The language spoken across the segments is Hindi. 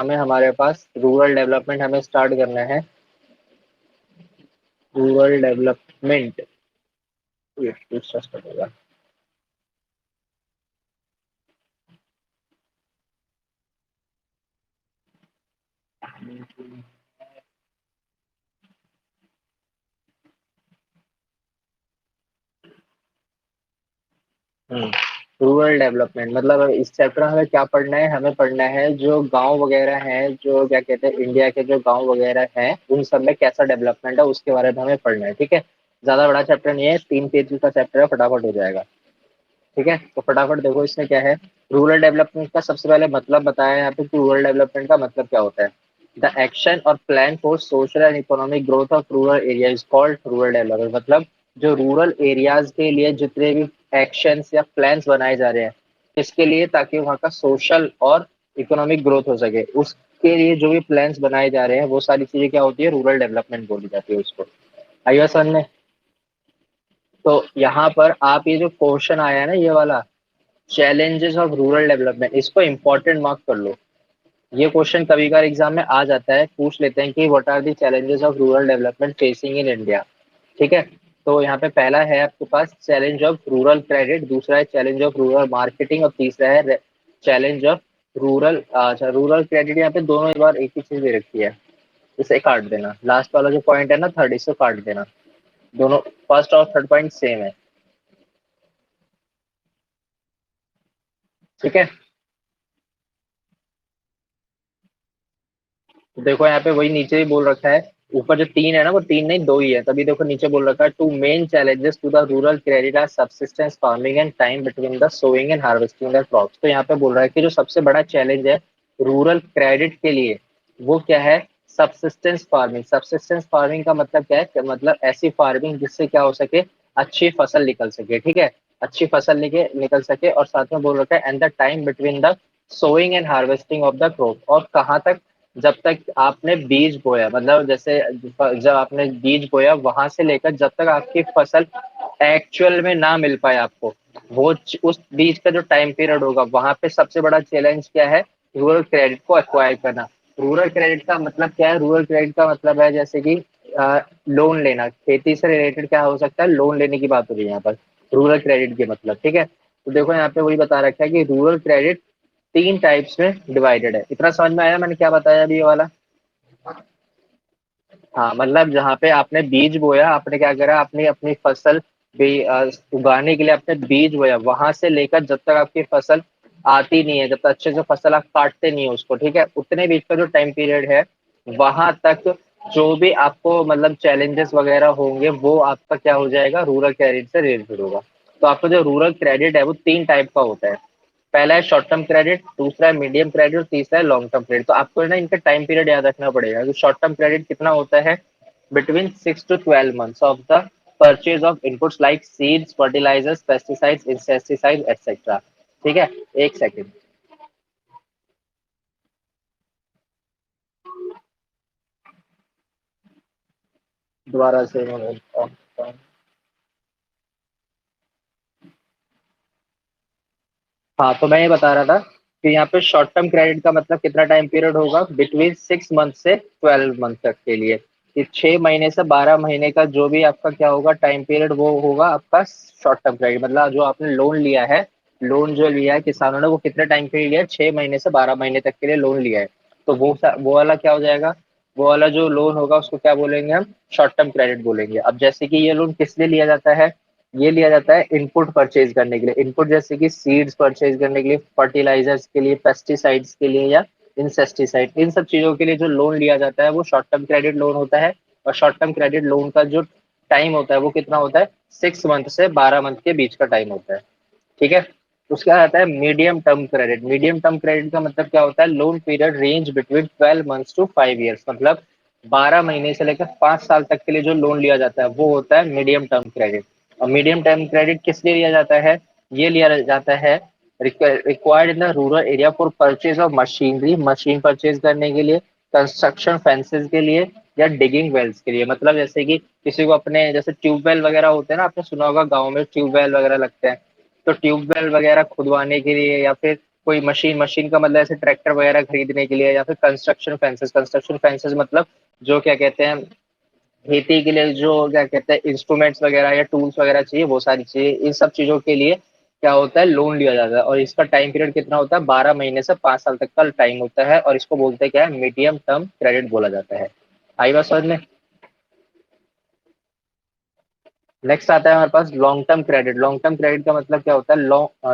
में हमारे पास रूरल डेवलपमेंट हमें स्टार्ट करना है। रूरल डेवलपमेंट ये दूसरा step होगा। रूरल डेवलपमेंट मतलब इस चैप्टर में हमें क्या पढ़ना है, हमें पढ़ना है जो गांव वगैरह हैं, जो क्या कहते हैं इंडिया के जो गांव वगैरह हैं उन सब में कैसा डेवलपमेंट है उसके बारे में हमें पढ़ना है। ठीक है, ज्यादा बड़ा चैप्टर नहीं है, 3 पेज का चैप्टर है, फटाफट हो जाएगा। ठीक है, तो फटाफट देखो इसमें क्या है। रूरल डेवलपमेंट का सबसे पहले मतलब बताया है यहाँ पे कि रूरल डेवलपमेंट का मतलब क्या होता है। द एक्शन और plan for social and economic growth of rural area is called rural development. मतलब जो रूरल एरियाज के लिए जितने भी एक्शंस या प्लान्स बनाए जा रहे हैं इसके लिए, ताकि वहाँ का सोशल और इकोनॉमिक ग्रोथ हो सके, उसके लिए जो भी प्लान्स बनाए जा रहे हैं वो सारी चीजें क्या होती है, रूरल डेवलपमेंट बोली जाती है उसको। आइए समझ में। तो यहाँ पर आप ये जो क्वेश्चन आया है ना ये वाला, चैलेंजेस ऑफ रूरल डेवलपमेंट, इसको इंपॉर्टेंट मार्क कर लो। ये क्वेश्चन कभी कभार एग्जाम में आ जाता है, पूछ लेते हैं कि what are the challenges of rural development facing in India. ठीक है, तो यहाँ पे पहला है आपके पास चैलेंज ऑफ रूरल क्रेडिट, दूसरा है चैलेंज ऑफ रूरल मार्केटिंग और तीसरा है चैलेंज ऑफ रूरल, अच्छा रूरल क्रेडिट यहाँ पे दोनों एक बार एक ही चीज दे रखी है, इसे काट देना। लास्ट वाला जो पॉइंट है ना थर्ड, इसे काट देना। दोनों फर्स्ट और थर्ड पॉइंट सेम है। ठीक है, तो देखो यहाँ पे वही नीचे ही बोल रखा है, ऊपर जो तीन है ना वो तीन नहीं दो ही है, तभी देखो नीचे बोल रखा है two main challenges to the rural credit are subsistence farming and time between the sowing and harvesting the crops. तो यहाँ पे बोल रहा है कि जो सबसे बड़ा चैलेंज है रूरल क्रेडिट के लिए वो क्या है, सब्सिस्टेंस फार्मिंग। सब्सिस्टेंस फार्मिंग का मतलब क्या है मतलब ऐसी फार्मिंग जिससे क्या हो सके, अच्छी फसल निकल सके। ठीक है, अच्छी फसल निकल सके, और साथ में बोल रखा है and the time between the sowing and harvesting of the crop, और कहाँ तक, जब तक आपने बीज बोया, मतलब जैसे जब आपने बीज बोया वहां से लेकर जब तक आपकी फसल एक्चुअल में ना मिल पाए आपको, वो उस बीज का जो टाइम पीरियड होगा, वहां पे सबसे बड़ा चैलेंज क्या है, रूरल क्रेडिट को एक्वायर करना। रूरल क्रेडिट का मतलब क्या है, रूरल क्रेडिट का मतलब है जैसे कि लोन लेना, खेती से रिलेटेड क्या हो सकता है, लोन लेने की बात हो रही है यहाँ पर रूरल क्रेडिट के मतलब। ठीक है, तो देखो यहाँ पे वही बता रखा है कि रूरल क्रेडिट 3 टाइप्स में डिवाइडेड है। इतना समझ में आया मैंने क्या बताया अभी ये वाला। हाँ, मतलब जहाँ पे आपने बीज बोया, आपने क्या करा, आपने अपनी फसल भी उगाने के लिए आपने बीज बोया, वहां से लेकर जब तक आपकी फसल आती नहीं है, जब तक अच्छे से फसल आप काटते नहीं हो उसको, ठीक है, उतने बीच का जो टाइम पीरियड है वहां तक जो भी आपको मतलब चैलेंजेस वगैरह होंगे वो आपका क्या हो जाएगा, रूरल क्रेडिट से रिलेटेड होगा। तो आपका जो रूरल क्रेडिट है वो 3 टाइप का होता है। पहला है शॉर्ट टर्म क्रेडिट, दूसरा है मीडियम क्रेडिट और तीसरा है लॉन्ग टर्म क्रेडिट। तो आपको ना इनका टाइम पीरियड याद रखना पड़ेगा कि शॉर्ट टर्म क्रेडिट कितना होता है, between 6 to 12 months of the purchase of inputs like seeds, fertilisers, pesticides, insecticide etcetera. ठीक है, एक सेकेंड। दोबारा से हाँ, तो मैं ये बता रहा था कि यहाँ पे शॉर्ट टर्म क्रेडिट का मतलब कितना टाइम पीरियड होगा, बिटवीन 6 मंथ से 12 मंथ तक के लिए। ये 6 महीने से 12 महीने का जो भी आपका क्या होगा टाइम पीरियड, वो होगा आपका शॉर्ट टर्म क्रेडिट। मतलब जो आपने लोन लिया है, लोन जो लिया है किसानों ने, वो कितने टाइम के लिए लिया है, 6 महीने से 12 महीने तक के लिए लोन लिया है। तो वो वाला क्या हो जाएगा, वो वाला जो लोन होगा उसको क्या बोलेंगे हम, शॉर्ट टर्म क्रेडिट बोलेंगे। अब जैसे कि ये लोन किस लिए लिया जाता है, ये लिया जाता है इनपुट परचेज करने के लिए। इनपुट जैसे कि सीड्स परचेज करने के लिए, फर्टिलाइजर्स के लिए, पेस्टिसाइड्स के लिए या इंसेस्टिसाइड, इन सब चीजों के लिए जो लोन लिया जाता है वो शॉर्ट टर्म क्रेडिट लोन होता है। और शॉर्ट टर्म क्रेडिट लोन का जो टाइम होता है वो कितना होता है, 6 मंथ से 12 मंथ के बीच का टाइम होता है। ठीक है, उसके बाद आता है medium term credit. Medium term credit का मतलब क्या होता है, loan period range between 12 months to 5 years, मतलब 12 महीने से लेकर 5 साल तक के लिए जो लोन लिया जाता है वो होता है मीडियम टर्म क्रेडिट। और मीडियम टर्म क्रेडिट किस लिए लिया जाता है, ये लिया जाता है required in the rural area for purchase of machinery, machine purchase करने के लिए, कंस्ट्रक्शन फेंसेस के लिए, या डिगिंग वेल्स के लिए। मतलब जैसे कि किसी को अपने जैसे ट्यूबवेल वगैरह होते हैं ना, आपने सुना होगा गाँव में ट्यूबवेल वगैरह लगते हैं, तो ट्यूबवेल वगैरह खुदवाने के लिए, या फिर कोई मशीन, मशीन का मतलब ऐसे ट्रैक्टर वगैरह खरीदने के लिए, या फिर कंस्ट्रक्शन फेंसेस, कंस्ट्रक्शन फेंसेस मतलब जो क्या कहते हैं खेती के लिए जो क्या कहते हैं इंस्ट्रूमेंट्स वगैरह या टूल्स वगैरह चाहिए, वो सारी चीजें, इन सब चीजों के लिए क्या होता है, लोन लिया जाता है। और इसका टाइम पीरियड कितना होता है, 12 महीने से 5 साल तक का टाइम होता है, और इसको बोलते हैं क्या है, मीडियम टर्म क्रेडिट बोला जाता है। आई बात समझ में। नेक्स्ट आता है हमारे पास long term credit. Long term credit का मतलब क्या होता है,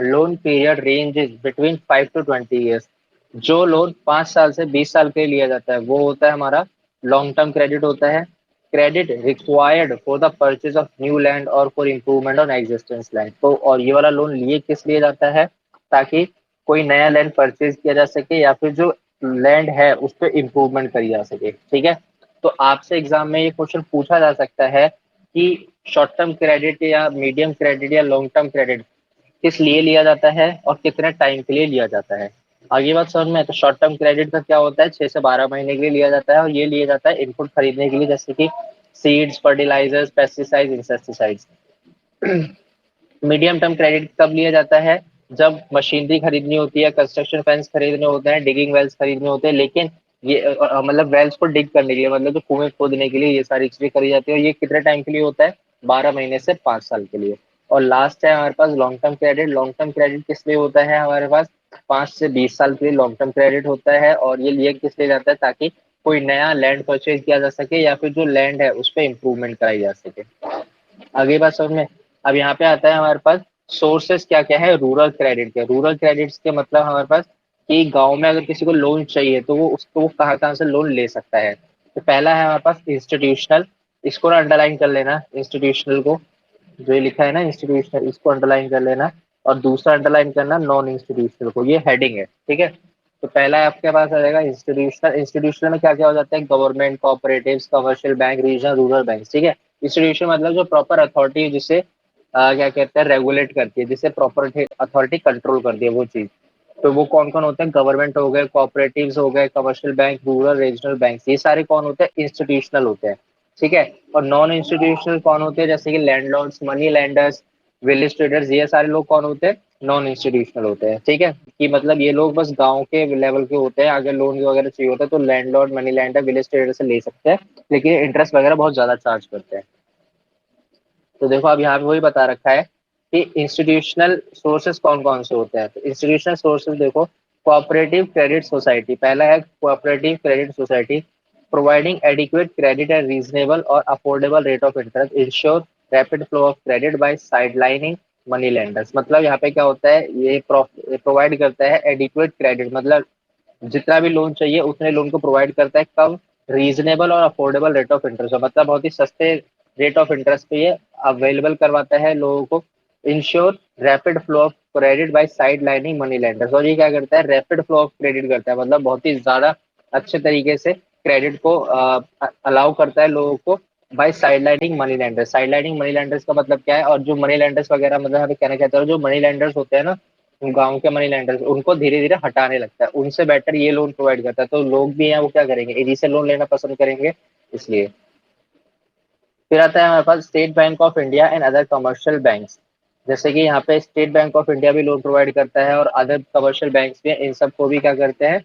loan period range is between 5 to 20 years. जो लोन 5 साल से 20 साल के लिए लिया जाता है वो होता है हमारा लॉन्ग टर्म क्रेडिट होता है। Credit required for the purchase of new land और for improvement on existence land. तो और ये वाला लोन लिए किस लिए जाता है, ताकि कोई नया लैंड परचेज किया जा सके, या फिर जो लैंड है उस पर इम्प्रूवमेंट करी जा सके। ठीक है। तो आपसे एग्जाम में ये क्वेश्चन पूछा जा सकता है कि शॉर्ट टर्म क्रेडिट या मीडियम क्रेडिट या लॉन्ग टर्म क्रेडिट किस लिए लिया जाता है और कितने टाइम के लिए लिया जाता है। आगे बात समझ में है। तो शॉर्ट टर्म क्रेडिट का क्या होता है, 6 से 12 महीने के लिए लिया जाता है, और ये लिया जाता है इनपुट खरीदने के लिए, जैसे कि seeds, fertilisers, pesticides, insecticides. Medium term credit कब लिया जाता है, जब मशीनरी खरीदनी होती है, कंस्ट्रक्शन फैंस खरीदने होते हैं, डिगिंग वेल्स खरीदने होते हैं, लेकिन ये मतलब वेल्स को डिग करने के लिए, मतलब जो कुएं खोदने के लिए ये सारी चीजें करी जाती है, और ये कितने टाइम के लिए होता है, 12 महीने से 5 साल के लिए। और लास्ट है हमारे पास long term credit. Long term credit किस लिए होता है हमारे पास, 5 से 20 साल के लिए लॉन्ग टर्म क्रेडिट होता है, और ये लिए किस लिए जाता है, ताकि कोई नया लैंड परचेज किया जा सके, या फिर जो लैंड है उस पर इम्प्रूवमेंट कराई जा सके। आगे बात समझ में। अब यहाँ पे आता है हमारे पास सोर्सेस क्या क्या है रूरल क्रेडिट के। रूरल क्रेडिट्स के मतलब हमारे पास कि गांव में अगर किसी को लोन चाहिए तो वो उसको वो कहाँ कहाँ से लोन ले सकता है। तो पहला है हमारे पास इंस्टीट्यूशनल। इसको ना अंडरलाइन कर लेना, इंस्टीट्यूशनल को, जो ये लिखा है ना इंस्टीट्यूशनल, इसको अंडरलाइन कर लेना। और दूसरा अंडरलाइन करना नॉन इंस्टीट्यूशनल को, ये हेडिंग है। ठीक है। तो पहला आपके पास आ जाएगा इंस्टीट्यूशनल। इंस्टीट्यूशनल में क्या क्या हो जाता है, government, cooperatives, commercial bank, regional rural bank. ठीक है। इंस्टीट्यूशन मतलब जो प्रॉपर अथॉरिटी जिसे क्या कहते हैं रेगुलेट करती है, जिसे प्रॉपर अथॉरिटी कंट्रोल करती है वो चीज। तो वो कौन कौन होते हैं, गवर्नमेंट हो गए, कोऑपरेटिव्स हो गए, commercial bank, rural, regional bank, ये सारे कौन होते हैं, इंस्टीट्यूशनल होते हैं। ठीक है। और नॉन इंस्टीट्यूशनल कौन होते हैं, जैसे कि landlords, money landers, village traders, ये सारे लोग कौन होते हैं, नॉन इंस्टीट्यूशनल होते हैं। ठीक है। कि मतलब ये लोग बस गांव के लेवल के होते हैं, अगर लोन वगैरह चाहिए होता है तो landlord, money lender, village trader से ले सकते हैं, लेकिन इंटरेस्ट वगैरह बहुत ज्यादा चार्ज करते हैं। तो देखो अब यहाँ पे वही बता रखा है कि इंस्टीट्यूशनल सोर्सेज कौन कौन से होते हैं। तो इंस्टीट्यूशनल सोर्सेज देखो, कोऑपरेटिव क्रेडिट सोसाइटी पहला है, cooperative credit society providing adequate credit and reasonable और affordable rate of interest ensure rapid flow of credit by sidelining money lenders. मतलब यहाँ पे क्या होता है, ये प्रोवाइड करता है एडिक्वेट क्रेडिट, मतलब जितना भी लोन चाहिए उतने लोन को प्रोवाइड करता है, कम, रीजनेबल और अफोर्डेबल रेट ऑफ इंटरेस्ट, मतलब बहुत ही सस्ते रेट ऑफ इंटरेस्ट पे ये अवेलेबल करवाता है लोगों को। Ensure rapid flow of credit by side lining money lenders. और ये क्या करता है, रैपिड फ्लो ऑफ क्रेडिट करता है, मतलब बहुत ही ज्यादा अच्छे तरीके से क्रेडिट को अलाउ करता है लोगों को, by side lining money lenders. Side lining money lenders का मतलब क्या है, और जो मनी लेंडर्स वगैरह मतलब हमें कहना चाहते हैं, जो मनी लेंडर्स होते हैं ना, गांव के मनी लेंडर्स, उनको धीरे धीरे हटाने लगता है, उनसे बेटर ये लोन प्रोवाइड करता है। तो लोग भी हैं वो क्या करेंगे, इन्हीं से लोन लेना पसंद करेंगे, इसलिए। फिर आता है हमारे पास State Bank of India and other commercial banks. जैसे कि यहाँ पे स्टेट बैंक ऑफ इंडिया भी लोन प्रोवाइड करता है, और अदर कमर्शियल बैंक्स भी हैं, इन सबको भी क्या करते हैं,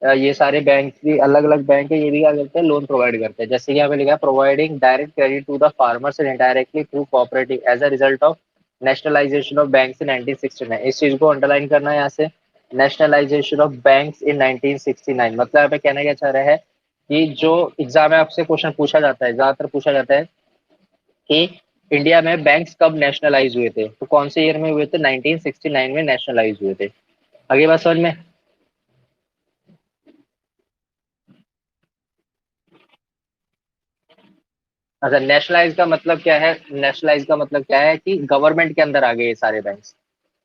ये सारे बैंक भी अलग अलग बैंक है, ये भी क्या करते हैं, लोन प्रोवाइड करते हैं। जैसे कि यहाँ पे लिखा है providing direct credit to the farmers and indirectly through cooperative as a result of nationalisation of banks in 1969। इस चीज को अंडरलाइन करना है यहाँ से, नेशनलाइजेशन ऑफ बैंक्स इन 1969। मतलब यहाँ पे कहना क्या चाह रहा है कि जो एग्जाम में आपसे क्वेश्चन पूछा जाता है, ज्यादातर पूछा जाता है कि इंडिया में बैंक्स कब नेशनलाइज हुए थे, तो कौन से ईयर में हुए थे, 1969 में नेशनलाइज हुए थे। आगे बात समझ में। अच्छा, नेशनलाइज का मतलब क्या है, नेशनलाइज का मतलब क्या है कि गवर्नमेंट के अंदर आ गए ये सारे बैंक।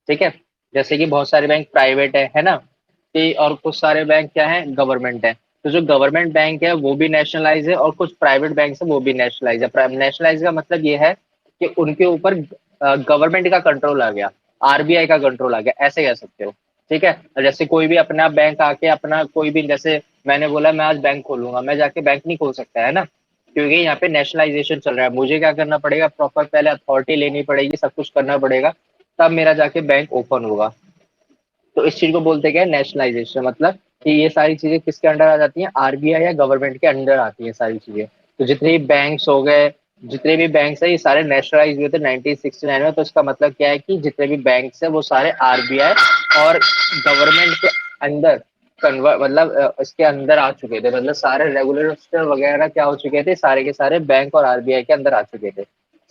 ठीक है। जैसे कि बहुत सारे बैंक प्राइवेट है ना, कि और कुछ सारे बैंक क्या है, गवर्नमेंट है। तो जो गवर्नमेंट बैंक है वो भी नेशनलाइज है, और कुछ प्राइवेट बैंक है वो भी नेशनलाइज है। नेशनलाइज का मतलब ये है कि उनके ऊपर गवर्नमेंट का कंट्रोल आ गया, आरबीआई का कंट्रोल आ गया, ऐसे कह सकते हो। ठीक है। जैसे कोई भी अपना बैंक आके अपना कोई भी, जैसे मैंने बोला मैं आज बैंक खोलूंगा, मैं जाके बैंक नहीं खोल सकता है ना, क्योंकि यहाँ पे नेशनलाइजेशन चल रहा है। मुझे क्या करना पड़ेगा, प्रॉपर पहले अथॉरिटी लेनी पड़ेगी, सब कुछ करना पड़ेगा, तब मेरा जाके बैंक ओपन होगा। तो इस चीज को बोलते क्या है, नेशनलाइजेशन। मतलब कि ये सारी चीजें किसके अंडर आ जाती हैं, आरबीआई या गवर्नमेंट के अंडर आती हैं सारी चीजें। तो जितने भी बैंक्स हो गए, जितने भी बैंक्स है, ये सारे नेशनलाइज हुए थे 1969 में। तो इसका मतलब क्या है कि जितने भी बैंक्स है वो सारे आरबीआई और गवर्नमेंट के अंदर कन्वर्ट, मतलब इसके अंदर आ चुके थे। मतलब सारे रेगुलेटर वगैरह क्या हो चुके थे, सारे के सारे बैंक और आरबीआई के अंदर आ चुके थे।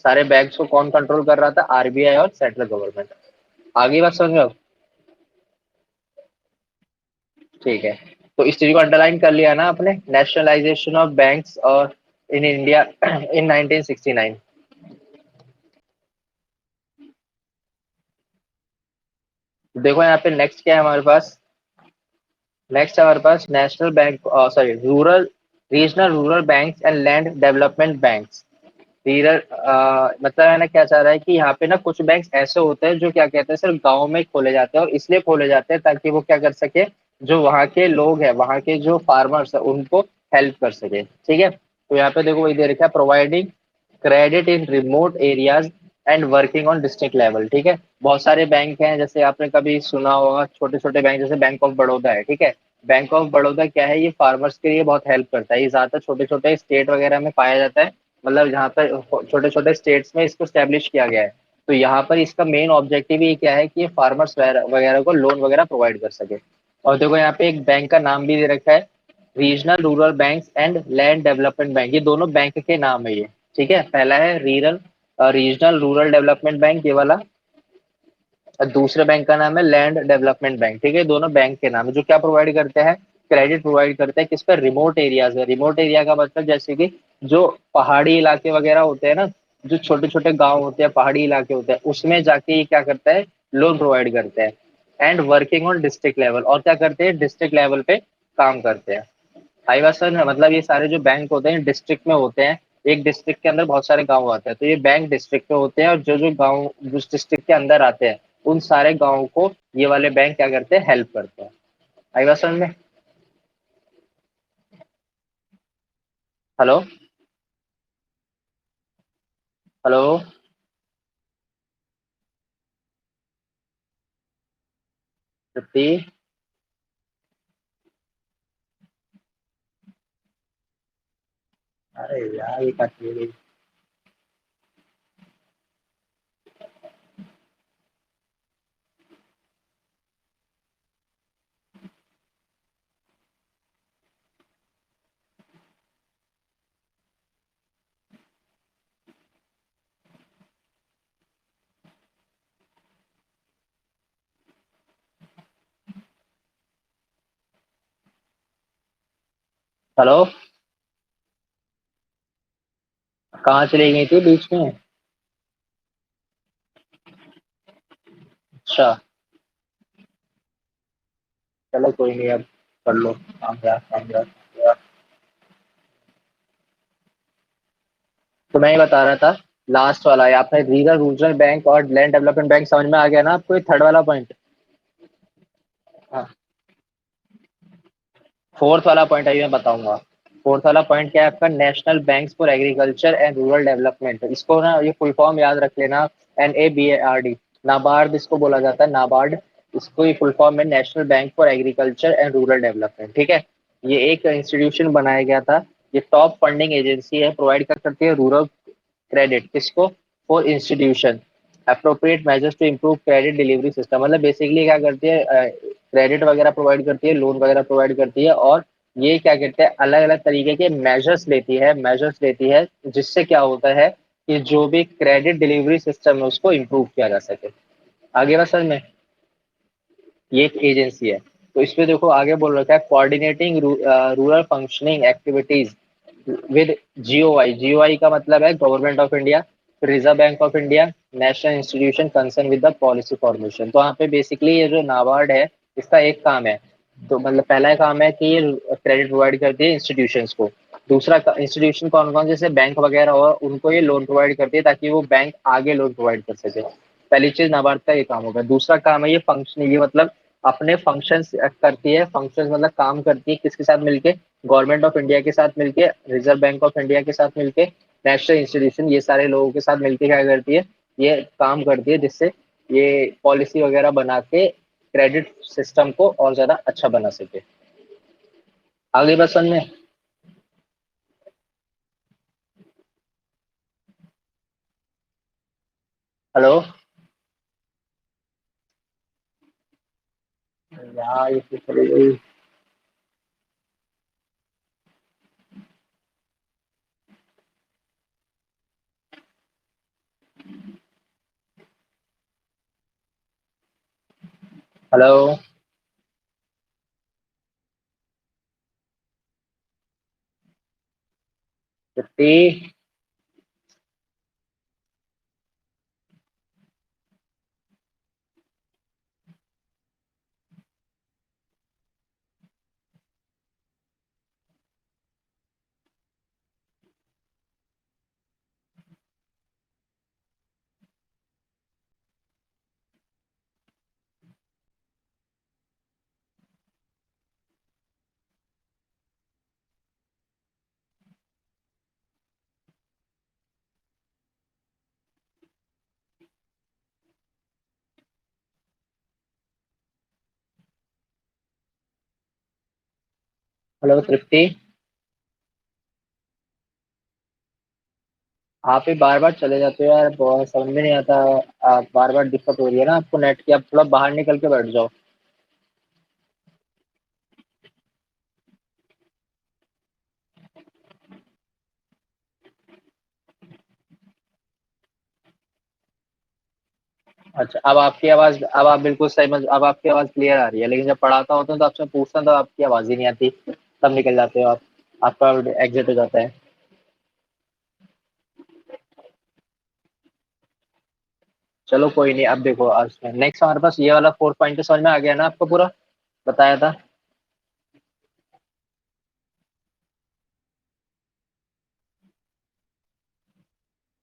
सारे बैंक्स को कौन कंट्रोल कर रहा था, आरबीआई और सेंट्रल गवर्नमेंट। आगे बात समझ में ठीक है। तो इस चीज को अंडरलाइन कर लिया ना आपने, नेशनलाइजेशन ऑफ बैंक्स और इन इंडिया इन 1969। देखो यहाँ पे नेक्स्ट क्या है हमारे पास, नेक्स्ट है हमारे पास national bank, sorry rural, regional rural banks and land development banks. Regional मतलब है ना, क्या चाह रहा है कि यहाँ पे ना कुछ बैंक्स ऐसे होते हैं जो क्या कहते हैं सिर्फ गांव में खोले जाते हैं, और इसलिए खोले जाते हैं ताकि वो क्या कर सके, जो वहाँ के लोग हैं, वहाँ के जो फार्मर्स है उनको हेल्प कर सके। ठीक है, तो यहाँ पे देखो वही दे रखा है, providing credit in remote areas and working on district level. ठीक है, बहुत सारे बैंक हैं, जैसे आपने कभी सुना होगा छोटे छोटे बैंक, जैसे बैंक ऑफ बड़ौदा है। ठीक है, बैंक ऑफ बड़ौदा क्या है, ये फार्मर्स के लिए बहुत हेल्प करता है। ये ज्यादातर छोटे छोटे स्टेट वगैरह में पाया जाता है, मतलब जहाँ पर छोटे छोटे स्टेट्स में इसको स्टैब्लिश किया गया है। तो यहाँ पर इसका मेन ऑब्जेक्टिव ये क्या है कि ये फार्मर्स वगैरह को लोन वगैरह प्रोवाइड कर सके। और देखो यहाँ पे एक बैंक का नाम भी दे रखा है, regional rural bank and land development bank. ये दोनों बैंक के नाम है ये। ठीक है, पहला है रीजनल रूरल डेवलपमेंट बैंक, ये वाला। और दूसरे बैंक का नाम है लैंड डेवलपमेंट बैंक। ठीक है, दोनों बैंक के नाम है, जो क्या प्रोवाइड करते हैं, क्रेडिट प्रोवाइड करते हैं किस पर, रिमोट एरियाज है। रिमोट एरिया का मतलब जैसे कि जो पहाड़ी इलाके वगैरह होते हैं ना, जो छोटे छोटे गांव होते हैं, पहाड़ी इलाके होते हैं, उसमें जाके ये क्या करता है, लोन प्रोवाइड करते हैं। And working on district level, और क्या करते हैं, डिस्ट्रिक्ट लेवल पे काम करते हैं। आई बात समझ में? मतलब ये सारे जो बैंक होते हैं डिस्ट्रिक्ट में होते हैं, एक डिस्ट्रिक्ट के अंदर बहुत सारे गांव आते हैं, तो ये बैंक डिस्ट्रिक्ट में होते हैं, और जो जो गांव जिस डिस्ट्रिक्ट के अंदर आते हैं उन सारे गांवों को ये वाले बैंक क्या करते हैं, हेल्प करते हैं। आई बात समझ में? हेलो, हेलो, तृप्ति। अरे यार ये कट गई। हेलो, कहाँ चली गई थी बीच में? अच्छा, चलो कोई नहीं, अब कर लो, काम यार, काम यार। तो मैं ये बता रहा था, लास्ट वाला है आपने, रीजनल रूरल बैंक और लैंड डेवलपमेंट बैंक समझ में आ गया ना आपको, ये थर्ड वाला पॉइंट। हाँ, फोर्थ वाला पॉइंट अभी मैं बताऊंगा। फोर्थ वाला पॉइंट क्या है आपका, national banks for agriculture and rural development. इसको ना ये फुल फॉर्म याद रख लेना, NABARD, नाबार्ड इसको बोला जाता है, नाबार्ड। इसको ये फुल फॉर्म है, national bank for agriculture and rural development. ठीक है, ये एक इंस्टीट्यूशन बनाया गया था, ये टॉप फंडिंग एजेंसी है, प्रोवाइड कर सकती है रूरल क्रेडिट किसको, for institution appropriate measures to improve credit delivery system. मतलब बेसिकली क्या करती है, क्रेडिट वगैरह प्रोवाइड करती है, लोन वगैरह प्रोवाइड करती है, और ये क्या कहते हैं, अलग अलग तरीके के मेजर्स लेती है जिससे क्या होता है कि जो भी क्रेडिट डिलीवरी सिस्टम है उसको इम्प्रूव किया जा सके। आगे बात समझ में? ये एक एजेंसी है। तो इसमें देखो आगे बोल रखा है, coordinating rural functioning activities with GOI। GOI का मतलब है government of India, reserve bank of India, national institution concern with the policy formation. तो यहाँ पे बेसिकली ये जो नाबार्ड है, इसका एक काम है, तो मतलब पहला काम है कि ये क्रेडिट प्रोवाइड करती है इंस्टीट्यूशंस को। दूसरा इंस्टीट्यूशन कौन कौन, जैसे बैंक वगैरह हो, उनको ये लोन प्रोवाइड करती है ताकि वो बैंक आगे लोन प्रोवाइड कर सके। पहली चीज नाबार्ड का ये काम होगा। दूसरा काम है ये फंक्शन, ये मतलब अपने फंक्शंस करती है, फंक्शंस मतलब काम करती है किसके साथ मिलके, गवर्नमेंट ऑफ इंडिया के साथ मिलके, रिजर्व बैंक ऑफ इंडिया के साथ मिलके, नेशनल इंस्टीट्यूशन, ये सारे लोगों के साथ मिलके क्या करती है, ये काम करती है, जिससे ये पॉलिसी वगैरह बना के क्रेडिट सिस्टम को और ज्यादा अच्छा बना सके। आगे बात समझ में? हेलो। यार ये तो चली गई। हेलो। तृप्ति। हेलो तृप्ति। आप ही बार बार चले जाते हो यार, बहुत समझ में नहीं आता। आप बार बार दिक्कत हो रही है ना आपको नेट की, आप थोड़ा बाहर निकल के बैठ जाओ। अच्छा, अब आप बिल्कुल सही अब आपकी आवाज क्लियर आ रही है, लेकिन जब पढ़ाता होता हूँ तो आपसे पूछता हूँ तो आपकी आवाज ही नहीं आती, तब निकल जाते हो आप। आपका एग्जिट हो जाता है। चलो कोई नहीं, अब देखो आज नेक्स्ट हमारे पास ये वाला 4 पॉइंट समझ में आ गया ना आपको पूरा, बताया था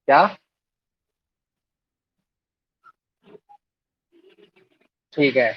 क्या? ठीक है,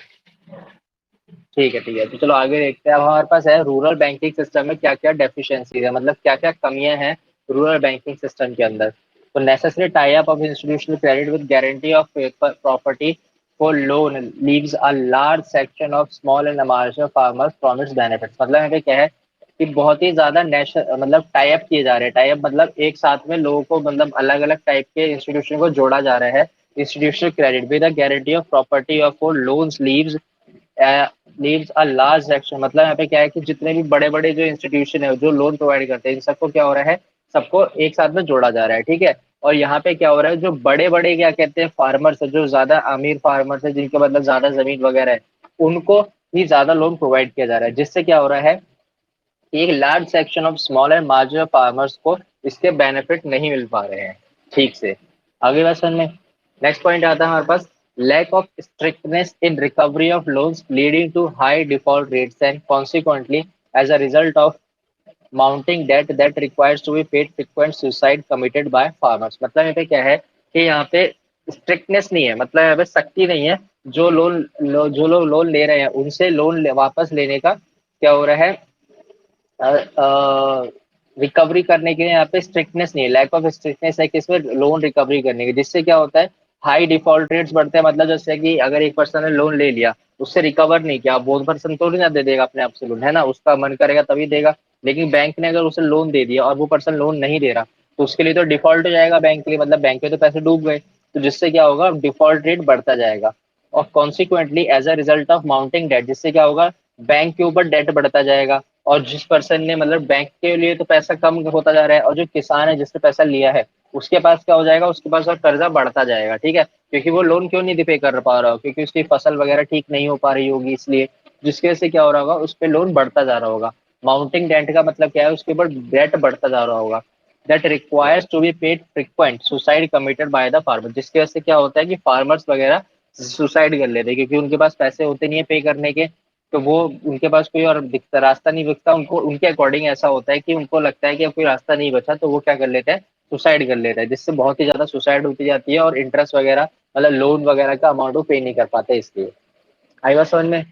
ठीक है, ठीक है, तो चलो आगे देखते हैं। अब हमारे पास है रूरल बैंकिंग सिस्टम में क्या क्या डेफिशिएंसी है, मतलब क्या क्या कमियां हैं रूरल बैंकिंग सिस्टम के अंदर। तो necessary tie up of institutional credit with guarantee of property for loan leaves a large section of small and marginal farmers from its benefits. मतलब यहाँ पे क्या है कि बहुत ही ज्यादा नेशनल मतलब टाई अप किए जा रहे हैं। टाई अप मतलब एक साथ में लोगों को, मतलब अलग अलग टाइप के इंस्टीट्यूशन को जोड़ा जा रहा है। Institutional credit with the guarantee of property of for loans leaves a large section. मतलब यहाँ पे क्या है कि जितने भी बड़े बड़े जो इंस्टीट्यूशन है जो लोन प्रोवाइड करते हैं, इन सबको क्या हो रहा है, सबको एक साथ में जोड़ा जा रहा है, ठीक है। और यहाँ पे क्या हो रहा है, जो बड़े बड़े क्या कहते हैं फार्मर्स है, जो ज्यादा अमीर फार्मर्स है, जिनके मतलब ज्यादा जमीन वगैरह है, उनको ही ज्यादा लोन प्रोवाइड किया जा रहा है, जिससे क्या हो रहा है, एक large section of small and marginal farmers को इसके बेनिफिट नहीं मिल पा रहे हैं ठीक से। आगे बात सुनने। नेक्स्ट पॉइंट आता है हमारे पास, lack of strictness in recovery of loans leading to high default rates and consequently as a result of mounting debt that requires to be paid frequent suicide committed by farmers. मतलब यहाँ पे क्या है कि यहाँ पे स्ट्रिक्टनेस नहीं है, मतलब यहाँ पे सख्ती नहीं है। जो लोग लोन ले रहे हैं उनसे वापस लेने का क्या हो रहा है, रिकवरी करने के लिए यहाँ पे स्ट्रिक्टनेस नहीं है, लैक ऑफ स्ट्रिक्टनेस है कि इसमें लोन रिकवरी करने की, जिससे क्या होता है हाई डिफॉल्ट रेट्स बढ़ते हैं। मतलब जैसे कि अगर एक पर्सन ने लोन ले लिया, उससे रिकवर नहीं किया, वो पर्सन थोड़ी ना दे देगा अपने आप से लोन, है ना, उसका मन करेगा तभी देगा। लेकिन बैंक ने अगर उसे लोन दे दिया और वो पर्सन लोन नहीं दे रहा, तो उसके लिए तो डिफॉल्ट हो जाएगा बैंक के लिए, मतलब बैंक के तो पैसे डूब गए। तो जिससे क्या होगा, डिफॉल्ट रेट बढ़ता जाएगा। और consequently as a result of mounting debt, जिससे क्या होगा, बैंक के ऊपर डेट बढ़ता जाएगा। और जिस पर्सन ने मतलब बैंक के लिए तो पैसा कम होता जा रहा है, और जो किसान है जिसने पैसा लिया है उसके पास क्या हो जाएगा, उसके पास और कर्जा बढ़ता जाएगा, ठीक है। क्योंकि वो लोन क्यों नहीं पे कर पा रहा हो, क्योंकि उसकी फसल वगैरह ठीक नहीं हो पा रही होगी, इसलिए जिसकी वजह से क्या हो रहा होगा, उस पर लोन बढ़ता जा रहा होगा। माउंटिंग डेट का मतलब क्या है, उसके ऊपर डेट बढ़ता जा रहा होगा। That requires to be paid frequent suicide committed by the farmer, जिसकी वजह से क्या होता है कि फार्मर्स वगैरह सुसाइड कर लेते हैं, क्योंकि उनके पास पैसे होते नहीं है पे करने के। तो वो उनके पास कोई और दिखता रास्ता नहीं दिखता उनको, उनके अकॉर्डिंग ऐसा होता है कि उनको लगता है कि अब कोई रास्ता नहीं बचा, तो वो क्या कर लेते हैं, सुसाइड कर लेते हैं, जिससे बहुत ही ज्यादा सुसाइड होती जाती है, और इंटरेस्ट वगैरह मतलब लोन वगैरह का अमाउंट वो पे नहीं कर पाते इसलिए। आई बात समझ में?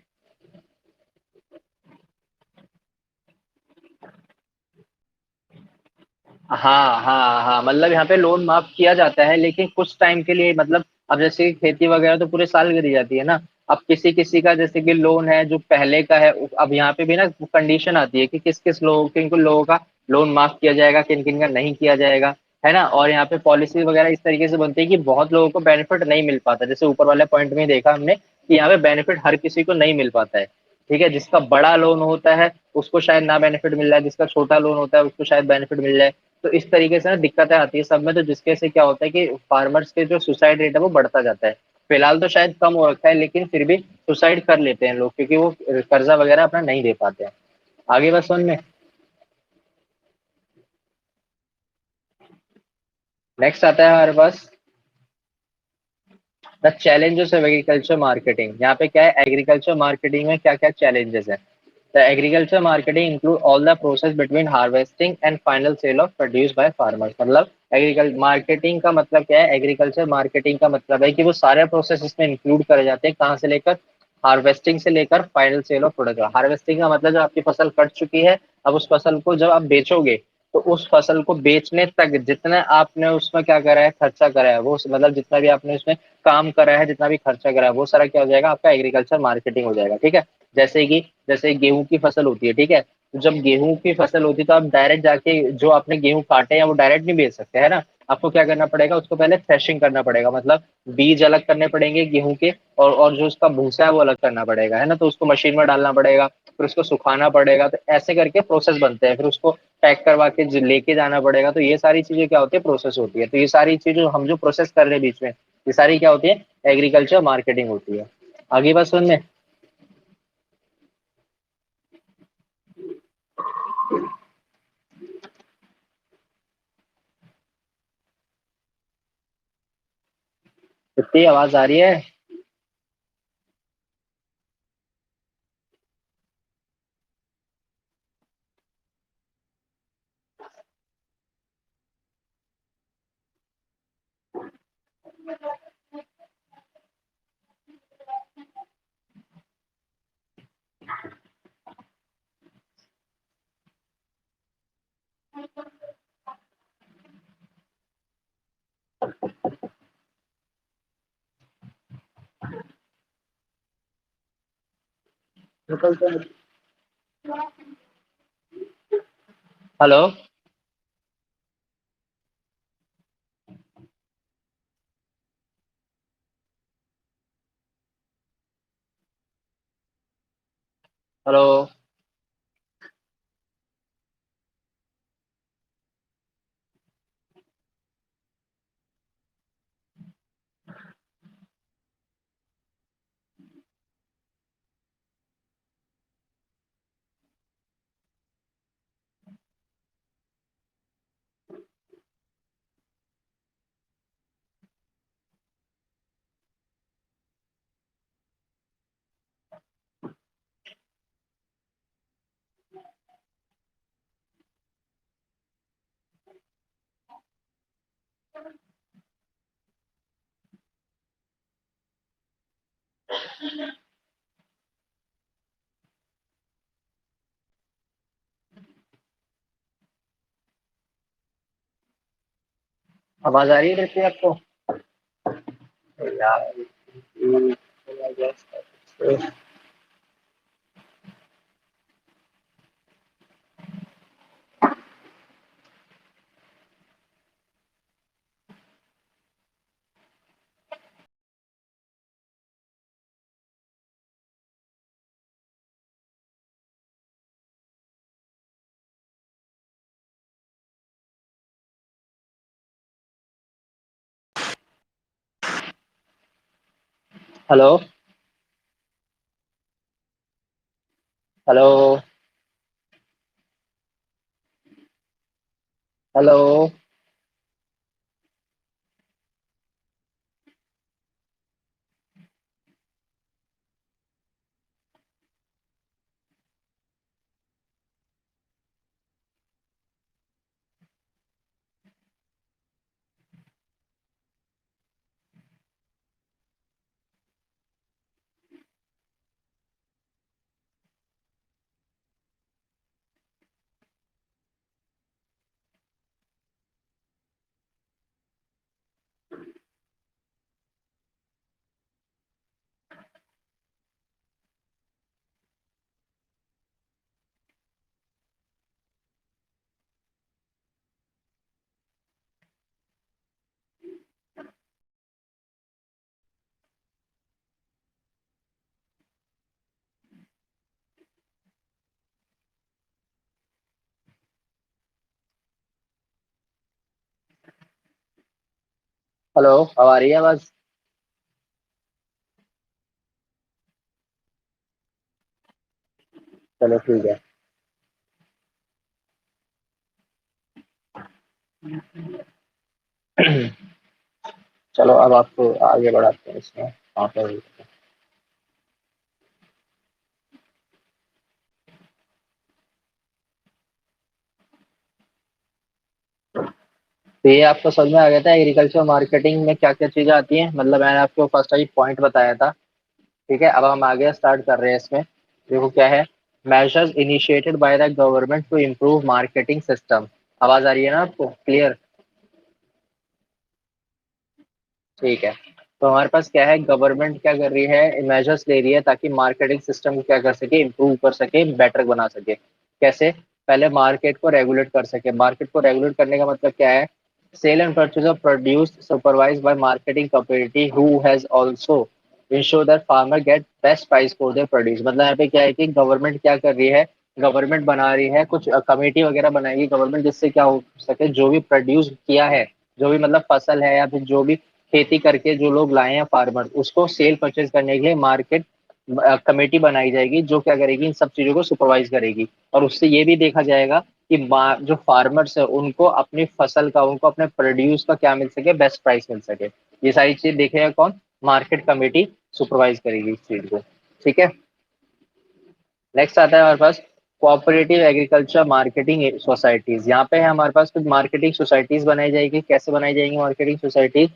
हाँ, हाँ, हाँ, मतलब यहाँ पे लोन माफ किया जाता है, लेकिन कुछ टाइम के लिए, मतलब अब जैसे खेती वगैरह तो पूरे साल करी जाती है ना। अब किसी किसी का जैसे कि लोन है जो पहले का है, अब यहाँ पे भी ना कंडीशन आती है कि किस किस लोगों किन किन लोगों का लोन माफ किया जाएगा, किन किन का नहीं किया जाएगा, है ना। और यहाँ पे पॉलिसी वगैरह इस तरीके से बनती है कि बहुत लोगों को बेनिफिट नहीं मिल पाता, जैसे ऊपर वाले पॉइंट में ही देखा हमने कि यहाँ पे बेनिफिट हर किसी को नहीं मिल पाता है। ठीक है, जिसका बड़ा लोन होता है उसको शायद ना बेनिफिट मिल रहा है, जिसका छोटा लोन होता है उसको शायद बेनिफिट मिल जाए। तो इस तरीके से ना दिक्कतें आती है सब में, तो जिसके से क्या होता है कि फार्मर्स के जो सुसाइड रेट है वो बढ़ता जाता है। फिलहाल तो शायद कम हो रखा है, लेकिन फिर भी सुसाइड कर लेते हैं लोग क्योंकि वो कर्जा वगैरह अपना नहीं दे पाते हैं। आगे बस सुन में। नेक्स्ट आता है हमारे पास the challenges of agriculture marketing. यहाँ पे क्या है, एग्रीकल्चर मार्केटिंग में क्या क्या चैलेंजेस है। The agriculture marketing include all the process between harvesting and final sale of produce by farmers. मतलब एग्रीकल्चर मार्केटिंग का मतलब क्या है, एग्रीकल्चर मार्केटिंग का मतलब है कि वो सारे प्रोसेस इसमें इंक्लूड करे जाते हैं, कहाँ से लेकर हार्वेस्टिंग से लेकर final sale of product. Harvesting का मतलब जब आपकी फसल कट चुकी है, अब उस फसल को जब आप बेचोगे तो उस फसल को बेचने तक जितना आपने उसमें क्या करा है, खर्चा करा है, वो मतलब जितना भी आपने उसमें काम करा है, जितना भी खर्चा करा है, वो सारा क्या हो जाएगा, आपका एग्रीकल्चर मार्केटिंग हो जाएगा। ठीक है, जैसे कि जैसे गेहूं की फसल होती है, ठीक है, तो जब गेहूं की फसल होती है तो आप डायरेक्ट जाके जो आपने गेहूं काटे हैं वो डायरेक्ट नहीं बेच सकते, है ना। आपको क्या करना पड़ेगा, उसको पहले थ्रेशिंग करना पड़ेगा, मतलब बीज अलग करने पड़ेंगे गेहूं के, और जो उसका भूसा है वो अलग करना पड़ेगा, है ना। तो उसको मशीन में डालना पड़ेगा, फिर उसको सुखाना पड़ेगा, तो ऐसे करके प्रोसेस बनते हैं, फिर उसको पैक करवा के लेके जाना पड़ेगा। तो ये सारी चीजें क्या होती है, प्रोसेस होती है। तो ये सारी चीजें हम जो प्रोसेस कर रहे हैं बीच में, ये सारी क्या होती है, एग्रीकल्चर मार्केटिंग होती है। आगे बात सुनने। कितनी आवाज आ रही है। निकलते हैं। हेलो। हेलो। आवाज आ रही है वैसे आपको। यार, हेलो। हेलो। हेलो। हेलो, अब आ रही है आवाज? चलो ठीक है। चलो अब आपको आगे बढ़ाते हैं इसमें। वहाँ पर तो ये आपको समझ में आ गया था एग्रीकल्चर मार्केटिंग में क्या क्या चीजें आती हैं, मतलब मैंने आपको फर्स्ट अभी पॉइंट बताया था। ठीक है, अब हम आगे स्टार्ट कर रहे हैं इसमें। देखो क्या है, measures initiated by the government to improve marketing system. आवाज आ रही है ना आपको क्लियर? ठीक है। तो हमारे पास क्या है, गवर्नमेंट क्या कर रही है, मेजर्स ले रही है ताकि मार्केटिंग सिस्टम को क्या कर सके, इम्प्रूव कर सके, बेटर बना सके। कैसे? पहले मार्केट को रेगुलेट कर सके। मार्केट को रेगुलेट करने का मतलब क्या है, sale and purchase of produce supervise by marketing community who has also ensure that farmer get best price for their produce. मतलब यहाँ पे क्या है कि गवर्नमेंट क्या कर रही है, गवर्नमेंट बना रही है कुछ कमेटी वगैरह बनाएगी गवर्नमेंट, जिससे क्या हो सके, जो भी प्रोड्यूस किया है, जो भी मतलब फसल है या फिर जो भी खेती करके जो लोग लाए हैं फार्मर, उसको सेल परचेज करने के लिए मार्केट कमेटी बनाई जाएगी, जो क्या करेगी, इन सब चीजों को सुपरवाइज करेगी। और उससे ये भी देखा जाएगा कि जो फार्मर्स है उनको अपनी फसल का, उनको अपने प्रोड्यूस का क्या मिल सके, बेस्ट प्राइस मिल सके। ये सारी चीज देखेगा कौन? मार्केट कमेटी सुपरवाइज करेगी इस चीज को। ठीक है। नेक्स्ट आता है हमारे पास कोऑपरेटिव एग्रीकल्चर मार्केटिंग सोसाइटीज। यहाँ पे है हमारे पास कुछ मार्केटिंग सोसाइटीज बनाई जाएगी। कैसे बनाई जाएंगी marketing societies?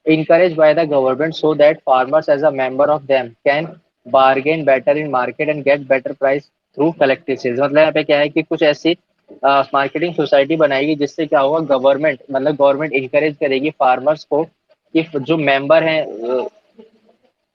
encouraged by the government so that farmers as a member of them can bargain better in market and get better price through collective sales। मतलब यहाँ पे क्या है कि कुछ ऐसी मार्केटिंग सोसाइटी बनाएगी जिससे क्या होगा, गवर्नमेंट मतलब गवर्नमेंट इंकरेज करेगी फार्मर्स को कि जो मेंबर हैं,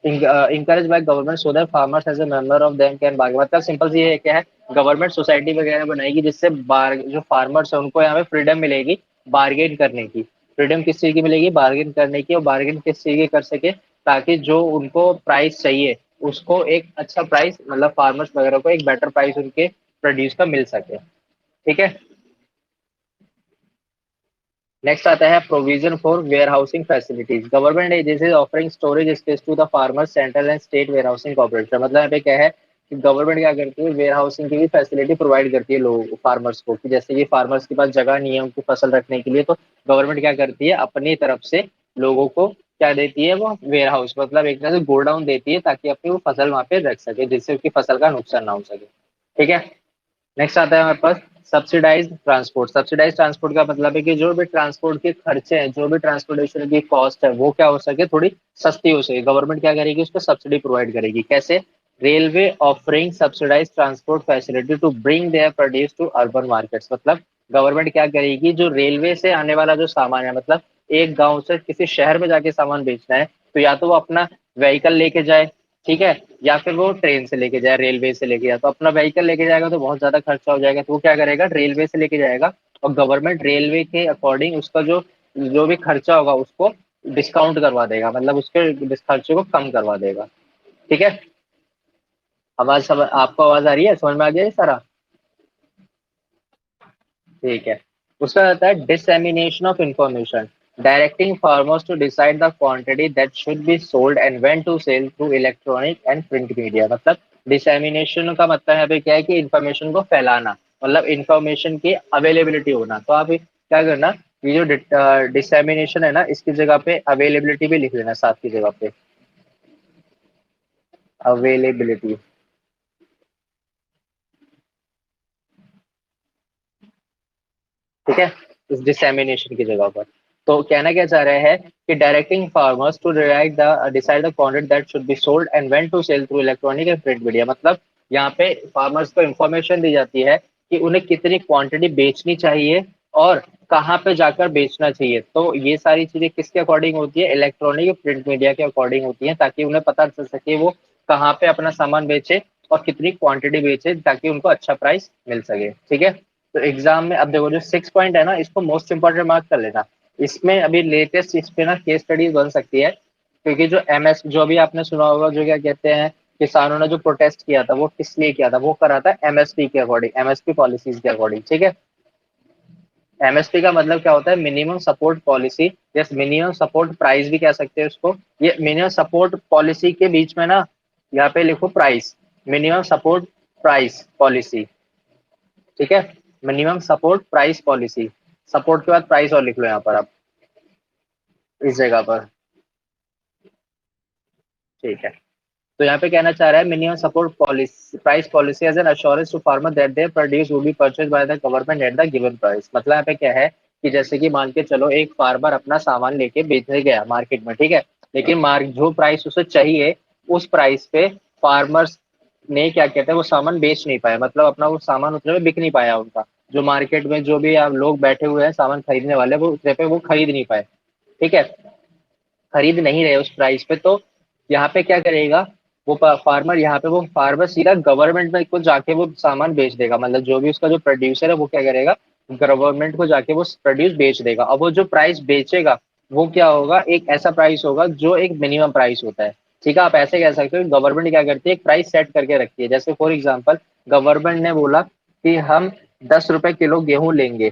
encourage by government so that farmers as a member of them can bargain. मतलब सिंपल सी ये क्या है, गवर्नमेंट सोसाइटी वगैरह बनाएगी जिससे बार जो फार्मर्स है उनको यहाँ पे फ्रीडम मिलेगी बार्गेन करने की। फ्रीडम किस चीज की मिलेगी? बार्गेन करने की। और बार्गेन किस चीज की कर सके? ताकि जो उनको प्राइस चाहिए उसको एक अच्छा प्राइस, मतलब फार्मर्स वगैरह को एक बेटर प्राइस उनके प्रोड्यूस का मिल सके। ठीक है। नेक्स्ट आता है provision for warehousing facilities. Government agencies offering storage space to the farmers, central and state warehousing corporation. मतलब यहाँ पे क्या है कि गवर्नमेंट क्या करती है, वेयर हाउसिंग की भी फैसिलिटी प्रोवाइड करती है लोगों फार्मर्स को, कि जैसे कि फार्मर्स के पास जगह नहीं है उनकी फसल रखने के लिए, तो गवर्नमेंट क्या करती है, अपनी तरफ से लोगों को क्या देती है, वो वेयर हाउस, मतलब एक तरह से गोडाउन देती है ताकि अपनी वो फसल वहां पे रख सके, जिससे उसकी फसल का नुकसान ना हो सके। ठीक है। नेक्स्ट आता है हमारे पास सब्सिडाइज ट्रांसपोर्ट। सब्सिडाइज ट्रांसपोर्ट का मतलब है कि जो भी ट्रांसपोर्ट के खर्चे हैं, जो भी ट्रांसपोर्टेशन की कॉस्ट है, वो क्या हो सके, थोड़ी सस्ती हो सके। गवर्नमेंट क्या करेगी, उसको सब्सिडी प्रोवाइड करेगी। कैसे? Railway offering subsidize transport facility to bring their produce to urban markets. मतलब गवर्नमेंट क्या करेगी, जो रेलवे से आने वाला जो सामान है, मतलब एक गांव से किसी शहर में जाके सामान बेचना है, तो या तो वो अपना व्हीकल लेके जाए, ठीक है, या फिर वो ट्रेन से लेके जाए, रेलवे से लेके जाए। तो अपना व्हीकल लेके जाएगा तो बहुत ज्यादा खर्चा हो जाएगा, तो वो क्या करेगा, रेलवे से लेके जाएगा। और गवर्नमेंट रेलवे के अकॉर्डिंग उसका जो जो भी खर्चा होगा उसको डिस्काउंट करवा देगा, मतलब उसके खर्चे को कम करवा देगा। ठीक है। आवाज सब आपको आवाज आ रही है, समझ में आ गया ये सारा? ठीक है। उसका आता है dissemination of information, directing farmers to decide the quantity that should be sold and when to sell through electronic and print media. मतलब डिसएमिनेशन का मतलब यहाँ पे क्या है कि इंफॉर्मेशन को फैलाना, मतलब इंफॉर्मेशन की अवेलेबिलिटी होना। तो आप क्या करना, ये जो डिसएमिनेशन है ना, इसकी जगह पे अवेलेबिलिटी भी लिख लेना साथ की जगह पे, अवेलेबिलिटी। ठीक है, इस डिसएमिनेशन की जगह पर। तो कहना क्या चाह रहे हैं कि directing farmers to decide the quantity that should be sold and when to sell through electronic and print media. मतलब यहाँ पे फार्मर्स को इंफॉर्मेशन दी जाती है कि उन्हें कितनी क्वांटिटी बेचनी चाहिए और कहाँ पे जाकर बेचना चाहिए। तो ये सारी चीजें किसके अकॉर्डिंग होती है, इलेक्ट्रॉनिक और प्रिंट मीडिया के अकॉर्डिंग होती है, ताकि उन्हें पता चल सके वो कहाँ पे अपना सामान बेचे और कितनी क्वांटिटी बेचे, ताकि उनको अच्छा प्राइस मिल सके। ठीक है। तो एग्जाम में अब देखो, जो 6 पॉइंट है ना, इसको मोस्ट इंपॉर्टेंट मार्क कर लेना। इसमें अभी लेटेस्ट इस पे ना केस स्टडीज बन सकती है, क्योंकि जो एमएस, जो अभी आपने सुना होगा, जो क्या कहते हैं, किसानों ने जो प्रोटेस्ट किया था वो किस लिए किया था, वो करा था एमएसपी के अकॉर्डिंग, एमएसपी पॉलिसीज के अकॉर्डिंग। ठीक है। एमएसपी का मतलब क्या होता है, minimum support policy, yes minimum support price भी कह सकते हैं उसको। ये मिनिमम सपोर्ट पॉलिसी के बीच में ना, यहाँ पे लिखो price, minimum support price policy, ठीक है, minimum support price policy, support के बाद प्राइस और लिख लो यहाँ पर आप, इस जगह पर, ठीक है। तो यहाँ पे कहना चाह रहा है minimum support policy price policy as an assurance to farmer that their produce will be purchase by the government at the given price. मतलब यहाँ पे क्या है कि जैसे कि मान के चलो एक फार्मर अपना सामान लेके बेचने गया मार्केट में, ठीक है, लेकिन मार्क जो प्राइस उसे चाहिए उस प्राइस पे फार्मर्स ने क्या कहते हैं वो सामान बेच नहीं पाया, मतलब अपना वो सामान उतने में बिक नहीं पाया उनका, जो मार्केट में जो भी आप लोग बैठे हुए हैं सामान खरीदने वाले वो उतने पे वो खरीद नहीं पाए, ठीक है, खरीद नहीं रहे उस प्राइस पे। तो यहाँ पे क्या करेगा वो फार्मर, यहाँ पे वो फार्मर सीधा गवर्नमेंट में को जाके वो सामान बेच देगा, मतलब जो भी उसका जो प्रोड्यूसर है वो क्या करेगा, गवर्नमेंट को जाके वो प्रोड्यूस बेच देगा। अब वो जो प्राइस बेचेगा वो क्या होगा, एक ऐसा प्राइस होगा जो एक मिनिमम प्राइस होता है, ठीक है। आप ऐसे कह सकते हो गवर्नमेंट क्या करती है, एक प्राइस सेट करके रखती है। जैसे फॉर एग्जाम्पल गवर्नमेंट ने बोला कि हम 10 रुपए किलो गेहूं लेंगे,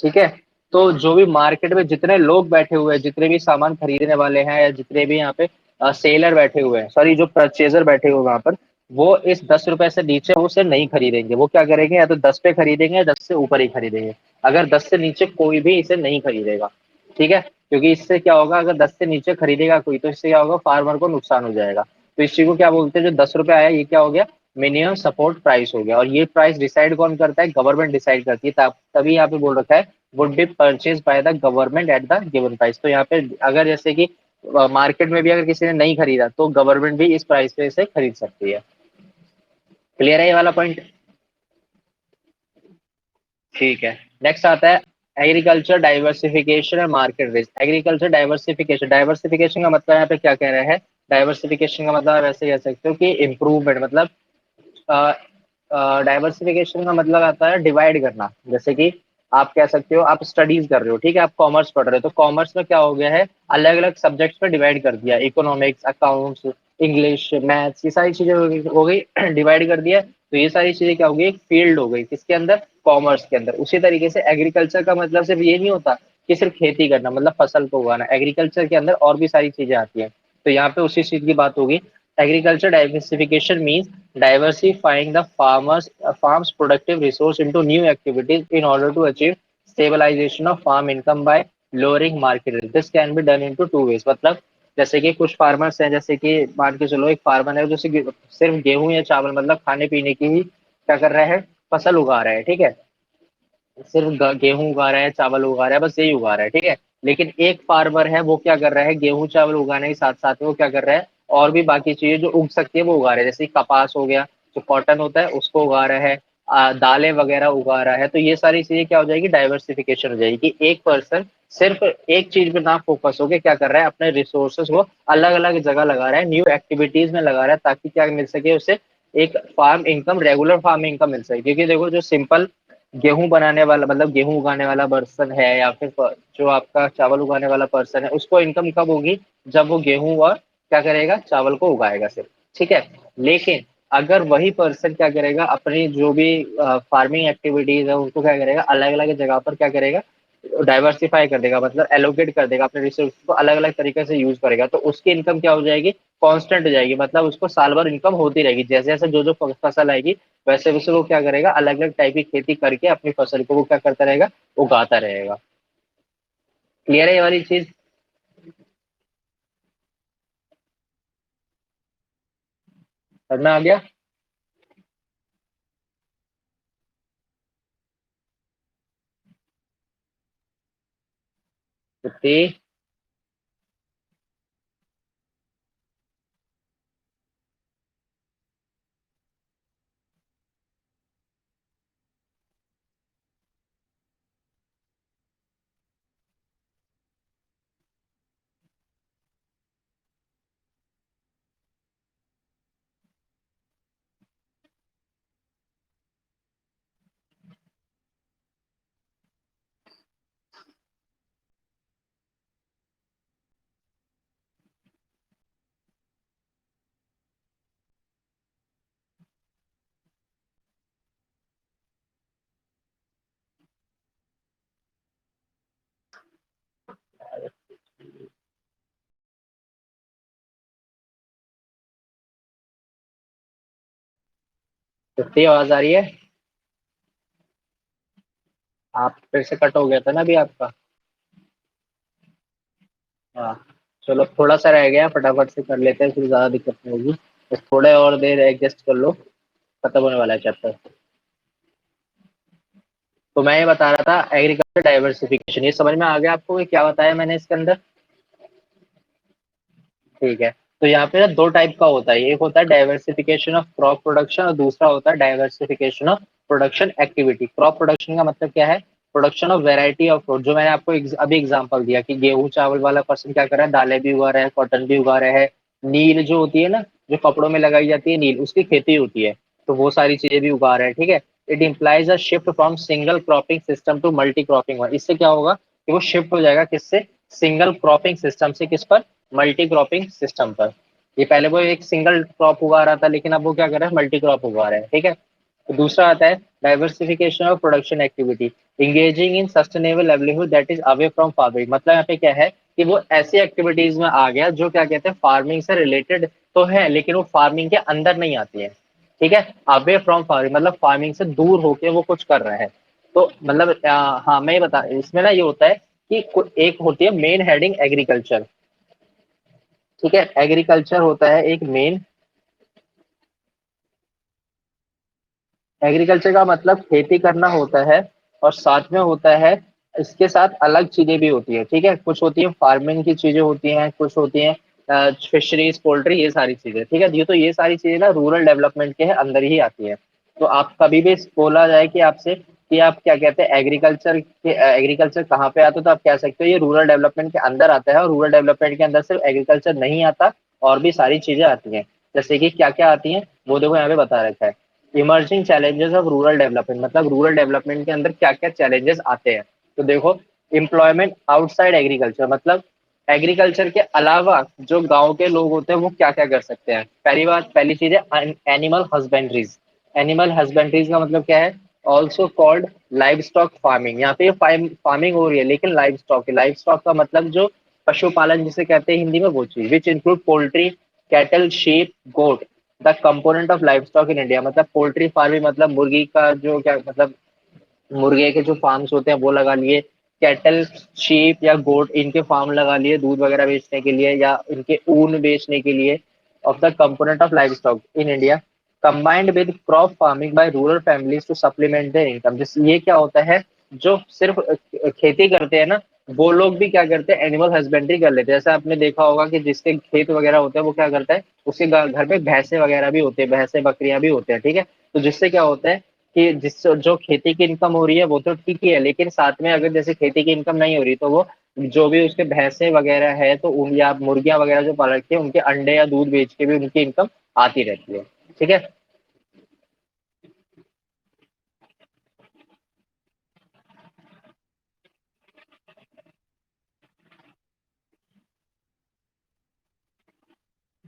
ठीक है। तो जो भी मार्केट में जितने लोग बैठे हुए हैं, जितने भी सामान खरीदने वाले हैं या जितने भी यहाँ पे सेलर बैठे हुए हैं, सॉरी जो परचेजर बैठे हुए हैं वहां पर, वो इस 10 रुपए से नीचे वो उसे नहीं खरीदेंगे। वो क्या करेंगे, या तो 10 पे खरीदेंगे या 10 से ऊपर ही खरीदेंगे। अगर 10 से नीचे कोई भी इसे नहीं खरीदेगा, ठीक है, क्योंकि इससे क्या होगा, अगर 10 से नीचे खरीदेगा कोई तो इससे क्या होगा, फार्मर को नुकसान हो जाएगा। तो इस चीज को क्या बोलते हैं, जो 10 रुपए आया ये क्या हो गया, मिनिमम सपोर्ट प्राइस हो गया। और ये प्राइस डिसाइड कौन करता है, गवर्नमेंट डिसाइड करती है। तभी यहाँ पे बोल रखा है would be purchase by the government at the given price. तो यहाँ पे अगर जैसे कि मार्केट में भी अगर किसी ने नहीं खरीदा तो गवर्नमेंट भी इस प्राइस पे इसे खरीद सकती है। क्लियर है ये वाला पॉइंट? ठीक है। नेक्स्ट आता है एग्रीकल्चर डाइवर्सिफिकेशन और market risk. Agriculture diversification, diversification का मतलब यहाँ पे क्या कह रहे हैं, डाइवर्सिफिकेशन का मतलब ऐसे कह सकते हो कि इम्प्रूवमेंट, मतलब डाइवर्सिफिकेशन का मतलब आता है डिवाइड करना। जैसे कि आप कह सकते हो आप स्टडीज कर रहे हो, ठीक है, आप कॉमर्स पढ़ रहे हो, तो कॉमर्स में क्या हो गया है, अलग अलग सब्जेक्ट्स में डिवाइड कर दिया, इकोनॉमिक्स, अकाउंट्स, इंग्लिश, मैथ्स, ये सारी चीजें हो गई डिवाइड कर दिया। तो ये सारी चीजें क्या हो गई, एक फील्ड हो गई किसके अंदर, कॉमर्स के अंदर। उसी तरीके से एग्रीकल्चर का मतलब सिर्फ ये नहीं होता कि सिर्फ खेती करना, मतलब फसल को उगाना, एग्रीकल्चर के अंदर और भी सारी चीजें आती हैं। तो यहाँ पे उसी चीज की बात होगी। Agriculture diversification means diversifying the farm's productive resource into new activities in order to achieve stabilization of farm income by lowering market risk. This can be done into two ways. मतलब जैसे कि कुछ फार्मर्स हैं, जैसे कि मान के चलो एक फार्मर है जो सिर्फ गेहूं या चावल, मतलब खाने पीने की ही क्या कर रहा है, फसल उगा रहा है, ठीक है, सिर्फ गेहूं उगा रहा है, चावल उगा रहा है, बस यही उगा रहा है, ठीक है। लेकिन एक फार्मर है वो क्या कर रहा है, गेहूं चावल उगाने के साथ साथ में वो क्या कर रहा है, और भी बाकी चीजें जो उग सकती है वो उगा रहा है। जैसे कपास हो गया, जो कॉटन होता है उसको उगा रहा है, दालें वगैरह उगा रहा है। तो ये सारी चीजें क्या हो जाएगी, डाइवर्सिफिकेशन हो जाएगी कि एक पर्सन सिर्फ एक चीज पे ना फोकस होकर क्या कर रहा है, अपने रिसोर्सेज को अलग अलग जगह लगा रहा है, न्यू एक्टिविटीज में लगा रहा है, ताकि क्या मिल सके उसे, एक farm income, regular farm income मिल सके। क्योंकि देखो जो सिंपल गेहूं बनाने वाला, मतलब गेहूं उगाने वाला पर्सन है, या फिर जो आपका चावल उगाने वाला पर्सन है, उसको इनकम कब होगी, जब वो गेहूं और क्या करेगा, चावल को उगाएगा सिर्फ, ठीक है। लेकिन अगर वही पर्सन क्या करेगा, अपनी जो भी फार्मिंग एक्टिविटीज है उनको क्या करेगा, अलग अलग जगह पर क्या करेगा, डाइवर्सिफाई कर देगा, मतलब एलोकेट कर देगा, अपने रिसोर्स को अलग अलग तरीके से यूज करेगा, तो उसकी इनकम क्या हो जाएगी, कांस्टेंट हो जाएगी। मतलब उसको साल भर इनकम होती रहेगी, जैसे जैसे जो जो फसल आएगी वैसे वैसे वो क्या करेगा, अलग अलग टाइप की खेती करके अपनी फसल को वो क्या करता रहेगा, उगाता रहेगा। क्लियर है ये वाली चीज? समझ में आ गया? कुत्ती। इतनी आवाज आ रही है? आप फिर से कट हो गया था ना अभी आपका। हाँ, चलो थोड़ा सा रह गया, फटाफट से कर लेते हैं, फिर ज्यादा दिक्कत नहीं होगी, बस थोड़े और देर एडजस्ट कर लो, खत्म होने वाला है चैप्टर। तो मैं ये बता रहा था एग्रीकल्चर डाइवर्सिफिकेशन, ये समझ में आ गया आपको कि क्या बताया मैंने इसके अंदर? ठीक है। तो यहाँ पे ना दो टाइप का होता है, एक होता है डाइवर्सिफिकेशन ऑफ क्रॉप प्रोडक्शन और दूसरा होता है diversification of production activity. Crop production का मतलब क्या है? Production of variety of fruit, जो मैंने आपको अभी एग्जांपल दिया कि गेहूं चावल वाला पर्सन क्या कर रहा है, दालें भी उगा रहा है, कॉटन भी उगा रहा है, नील जो होती है ना, जो कपड़ों में लगाई जाती है नील, उसकी खेती होती है, तो वो सारी चीजें भी उगा रहे हैं। ठीक है। It implies a shift from single cropping system to multi cropping. इससे क्या होगा कि वो शिफ्ट हो जाएगा किससे? सिंगल क्रॉपिंग सिस्टम से किस पर? मल्टी क्रॉपिंग सिस्टम पर। ये पहले वो एक सिंगल क्रॉप उगा रहा था, लेकिन अब वो क्या कर रहा है? मल्टी क्रॉप उगा रहा है। ठीक है। तो दूसरा आता है diversification of production activity, engaging in sustainable livelihood that is away from farming. मतलब यहाँ पे क्या है कि वो ऐसी एक्टिविटीज में आ गया जो क्या कहते हैं, फार्मिंग से रिलेटेड तो है, लेकिन वो फार्मिंग के अंदर नहीं आती है। ठीक है। अवे फ्रॉम फार्मिंग मतलब फार्मिंग से दूर होके वो कुछ कर रहा है। तो मतलब हाँ, मैं ये बता, इसमें ना ये होता है कि एक होती है मेन हेडिंग एग्रीकल्चर। ठीक है। एग्रीकल्चर होता है एक मेन। एग्रीकल्चर का मतलब खेती करना होता है, और साथ में होता है, इसके साथ अलग चीजें भी होती है। ठीक है। कुछ होती है फार्मिंग की चीजें होती हैं, कुछ होती हैं फिशरीज, पोल्ट्री, ये सारी चीजें। ठीक है। ये तो ये सारी चीजें ना रूरल डेवलपमेंट के अंदर ही आती है। तो आप कभी भी बोला जाए कि आपसे कि आप क्या कहते हैं एग्रीकल्चर के, एग्रीकल्चर कहाँ पे आता है, तो आप कह सकते हो ये रूरल डेवलपमेंट के अंदर आता है। और रूरल डेवलपमेंट के अंदर सिर्फ एग्रीकल्चर नहीं आता, और भी सारी चीजें आती हैं। जैसे कि क्या क्या आती हैं वो देखो यहाँ पे बता रखा है। Emerging challenges of rural development, मतलब रूरल डेवलपमेंट के अंदर क्या क्या चैलेंजेस आते हैं। तो देखो, एम्प्लॉयमेंट आउटसाइड एग्रीकल्चर, मतलब एग्रीकल्चर के अलावा जो गांव के लोग होते हैं वो क्या क्या कर सकते हैं। पहली बात, पहली चीज है एनिमल हस्बेंड्रीज। एनिमल हस्बेंड्रीज का मतलब क्या है? Also called live stock farming. यहाँ पे फार्मिंग हो रही है, लेकिन लाइव स्टॉक है। लाइव स्टॉक का मतलब जो पशुपालन जिसे कहते हैं हिंदी में, वो चीज which include poultry, cattle, sheep, goat, the component of livestock in India. मतलब पोल्ट्री फार्मिंग मतलब मुर्गी का जो क्या मतलब मुर्गे के जो फार्म्स होते हैं वो लगा लिए, कैटल, शीप या गोट, इनके फार्म लगा लिए दूध वगैरह बेचने के लिए या इनके ऊन बेचने के लिए, of the component of livestock in India, combined with crop farming by rural families to supplement their income. जिस ये क्या होता है, जो सिर्फ खेती करते हैं ना, वो लोग भी क्या करते हैं? एनिमल हस्बेंड्री कर लेते हैं। जैसे आपने देखा होगा कि जिसके खेत वगैरह होते हैं वो क्या करता है, उसके घर पे भैंसे वगैरह भी होते हैं, भैंसे बकरियां भी होते हैं। ठीक है। तो जिससे क्या होता है कि जिस जो खेती की इनकम हो रही है वो तो ठीक ही है, लेकिन साथ में अगर जैसे खेती की इनकम नहीं हो रही, तो वो जो भी उसके भैंसे वगैरह है तो उन या मुर्गियां वगैरह जो पाल रखी है उनके अंडे या दूध बेच के भी उनकी इनकम आती रहती है। ठीक है।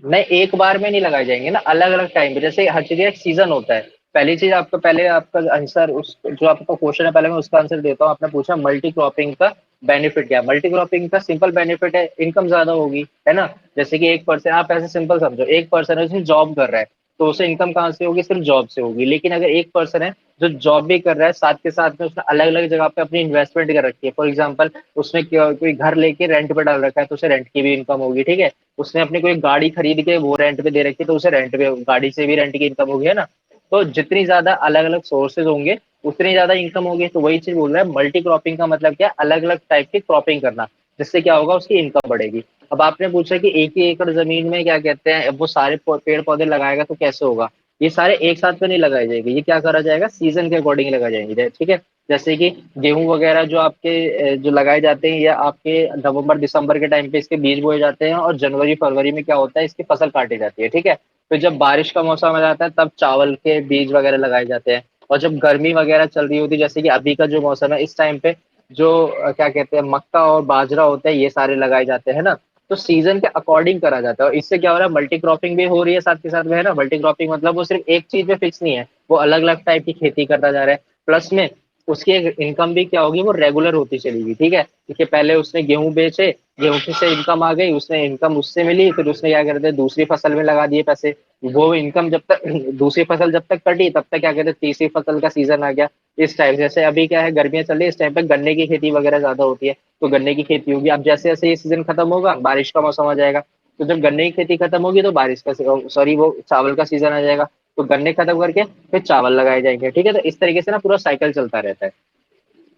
नहीं, एक बार में नहीं लगाए जाएंगे ना, अलग अलग टाइम पे, जैसे हर चीज का एक सीजन होता है। पहली चीज आपका, पहले आपका आंसर उस जो आपका क्वेश्चन है पहले मैं उसका आंसर देता हूँ। आपने पूछा मल्टी क्रॉपिंग का बेनिफिट क्या है। मल्टी क्रॉपिंग का सिंपल बेनिफिट है, इनकम ज्यादा होगी, है ना। जैसे कि एक पर्सन, आप ऐसे सिंपल समझो, एक पर्सन है उसने जॉब कर रहा है, तो उसे इनकम कहाँ से होगी? सिर्फ जॉब से होगी। लेकिन अगर एक पर्सन है जो जॉब भी कर रहा है, साथ के साथ में उसने अलग अलग जगह पे अपनी इन्वेस्टमेंट कर रखी है, फॉर एग्जाम्पल उसने कोई घर लेके रेंट पे डाल रखा है, तो उसे रेंट की भी इनकम होगी। ठीक है। उसने अपनी कोई गाड़ी खरीद के वो रेंट पे दे रखी है, तो उसे रेंट पे, गाड़ी से भी रेंट की इनकम होगी, है ना। तो जितनी ज्यादा अलग अलग सोर्सेज होंगे उतनी ज्यादा इनकम होगी। तो वही चीज बोल रहा है, मल्टी क्रॉपिंग का मतलब क्या? अलग अलग टाइप की क्रॉपिंग करना, जिससे क्या होगा? उसकी इनकम बढ़ेगी। अब आपने पूछा कि एक ही एकड़ जमीन में क्या कहते हैं वो सारे पेड़ पौधे लगाएगा तो कैसे होगा? ये सारे एक साथ में नहीं लगाए जाएंगे, ये क्या करा जाएगा? सीजन के अकॉर्डिंग लगाए जाएंगे। ठीक है। जैसे कि गेहूं वगैरह जो आपके जो लगाए जाते हैं, या आपके नवंबर दिसंबर के टाइम पे इसके बीज बोए जाते हैं, और जनवरी फरवरी में क्या होता है, इसकी फसल काटी जाती है। ठीक है। फिर जब बारिश का मौसम आ जाता है तब चावल के बीज वगैरह लगाए जाते हैं। और जब गर्मी वगैरह चल रही होती है, जैसे कि अभी का जो मौसम है, इस टाइम पे जो क्या कहते हैं मक्का और बाजरा होता है, ये सारे लगाए जाते हैं ना। तो सीजन के अकॉर्डिंग करा जाता है, और इससे क्या हो रहा है? मल्टी क्रॉपिंग भी हो रही है साथ के साथ में, है ना। मल्टी क्रॉपिंग मतलब वो सिर्फ एक चीज पे फिक्स नहीं है, वो अलग अलग टाइप की खेती करता जा रहा है। प्लस में उसकी एक इनकम भी क्या होगी, वो रेगुलर होती चलेगी, ठीक है। क्योंकि पहले उसने गेहूं बेचे, गेहूं से इनकम आ गई, उसने इनकम उससे मिली, फिर उसने क्या करते हैं दूसरी फसल में लगा दिए पैसे। वो इनकम जब तक दूसरी फसल जब तक कटी, तब तक क्या कहते हैं तीसरी फसल का सीजन आ गया। इस टाइम जैसे अभी क्या है, गर्मियां चल रही है, इस टाइम पे गन्ने की खेती वगैरह ज्यादा होती है, तो गन्ने की खेती होगी। अब जैसे जैसे ये सीजन खत्म होगा, बारिश का मौसम आ जाएगा, तो जब गन्ने की खेती खत्म होगी तो बारिश का, सॉरी, वो चावल का सीजन आ जाएगा, तो गन्ने खत्म करके फिर चावल लगाए जाएंगे, ठीक है। तो इस तरीके से ना पूरा साइकिल चलता रहता है।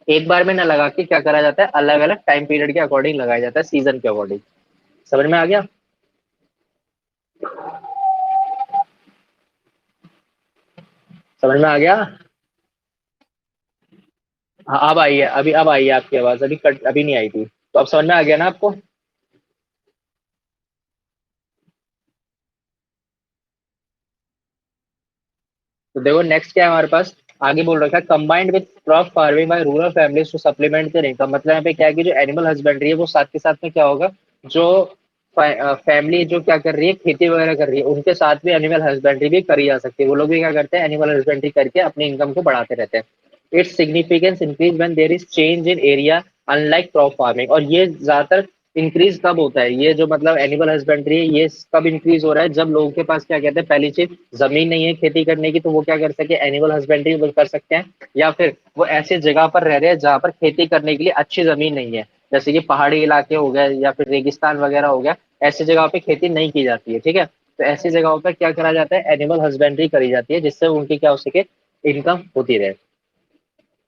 एक बार में ना लगा के क्या करा जाता है, अलग अलग टाइम पीरियड के अकॉर्डिंग लगाया जाता है, सीजन के अकॉर्डिंग। समझ में आ गया? समझ में आ गया? हाँ अब आई है, अभी अब आई है आपकी आवाज, अभी कट, अभी नहीं आई थी, तो अब समझ में आ गया ना आपको? तो देखो नेक्स्ट क्या है हमारे पास, आगे बोल रखा है combined with crop farming by rural families to supplement their income. मतलब यहाँ पे क्या है कि जो एनिमल हस्बेंड्री है वो साथ के साथ में क्या होगा, जो फैमिली जो क्या कर रही है, खेती वगैरह कर रही है, उनके साथ भी एनिमल हस्बेंड्री भी करी जा सकती है। वो लोग भी क्या करते हैं, एनिमल हस्बेंड्री करके अपनी इनकम को बढ़ाते रहते हैं। Its significance increase when there is change in area unlike crop farming. और ये ज्यादातर इंक्रीज कब होता है, ये जो मतलब एनिमल हस्बेंड्री है, ये कब इंक्रीज हो रहा है, जब लोगों के पास क्या कहते हैं, पहली चीज जमीन नहीं है खेती करने की, तो वो क्या कर सके, एनिमल हस्बेंड्री कर सकते हैं। या फिर वो ऐसी जगह पर रह रहे हैं जहां पर खेती करने के लिए अच्छी जमीन नहीं है, जैसे कि पहाड़ी इलाके हो गए या फिर रेगिस्तान वगैरह हो गया, ऐसी जगह पे खेती नहीं की जाती है, ठीक है। तो ऐसी जगहों पर क्या करा जाता है, एनिमल हस्बेंड्री करी जाती है, जिससे उनकी क्या हो सके, इनकम होती रहे।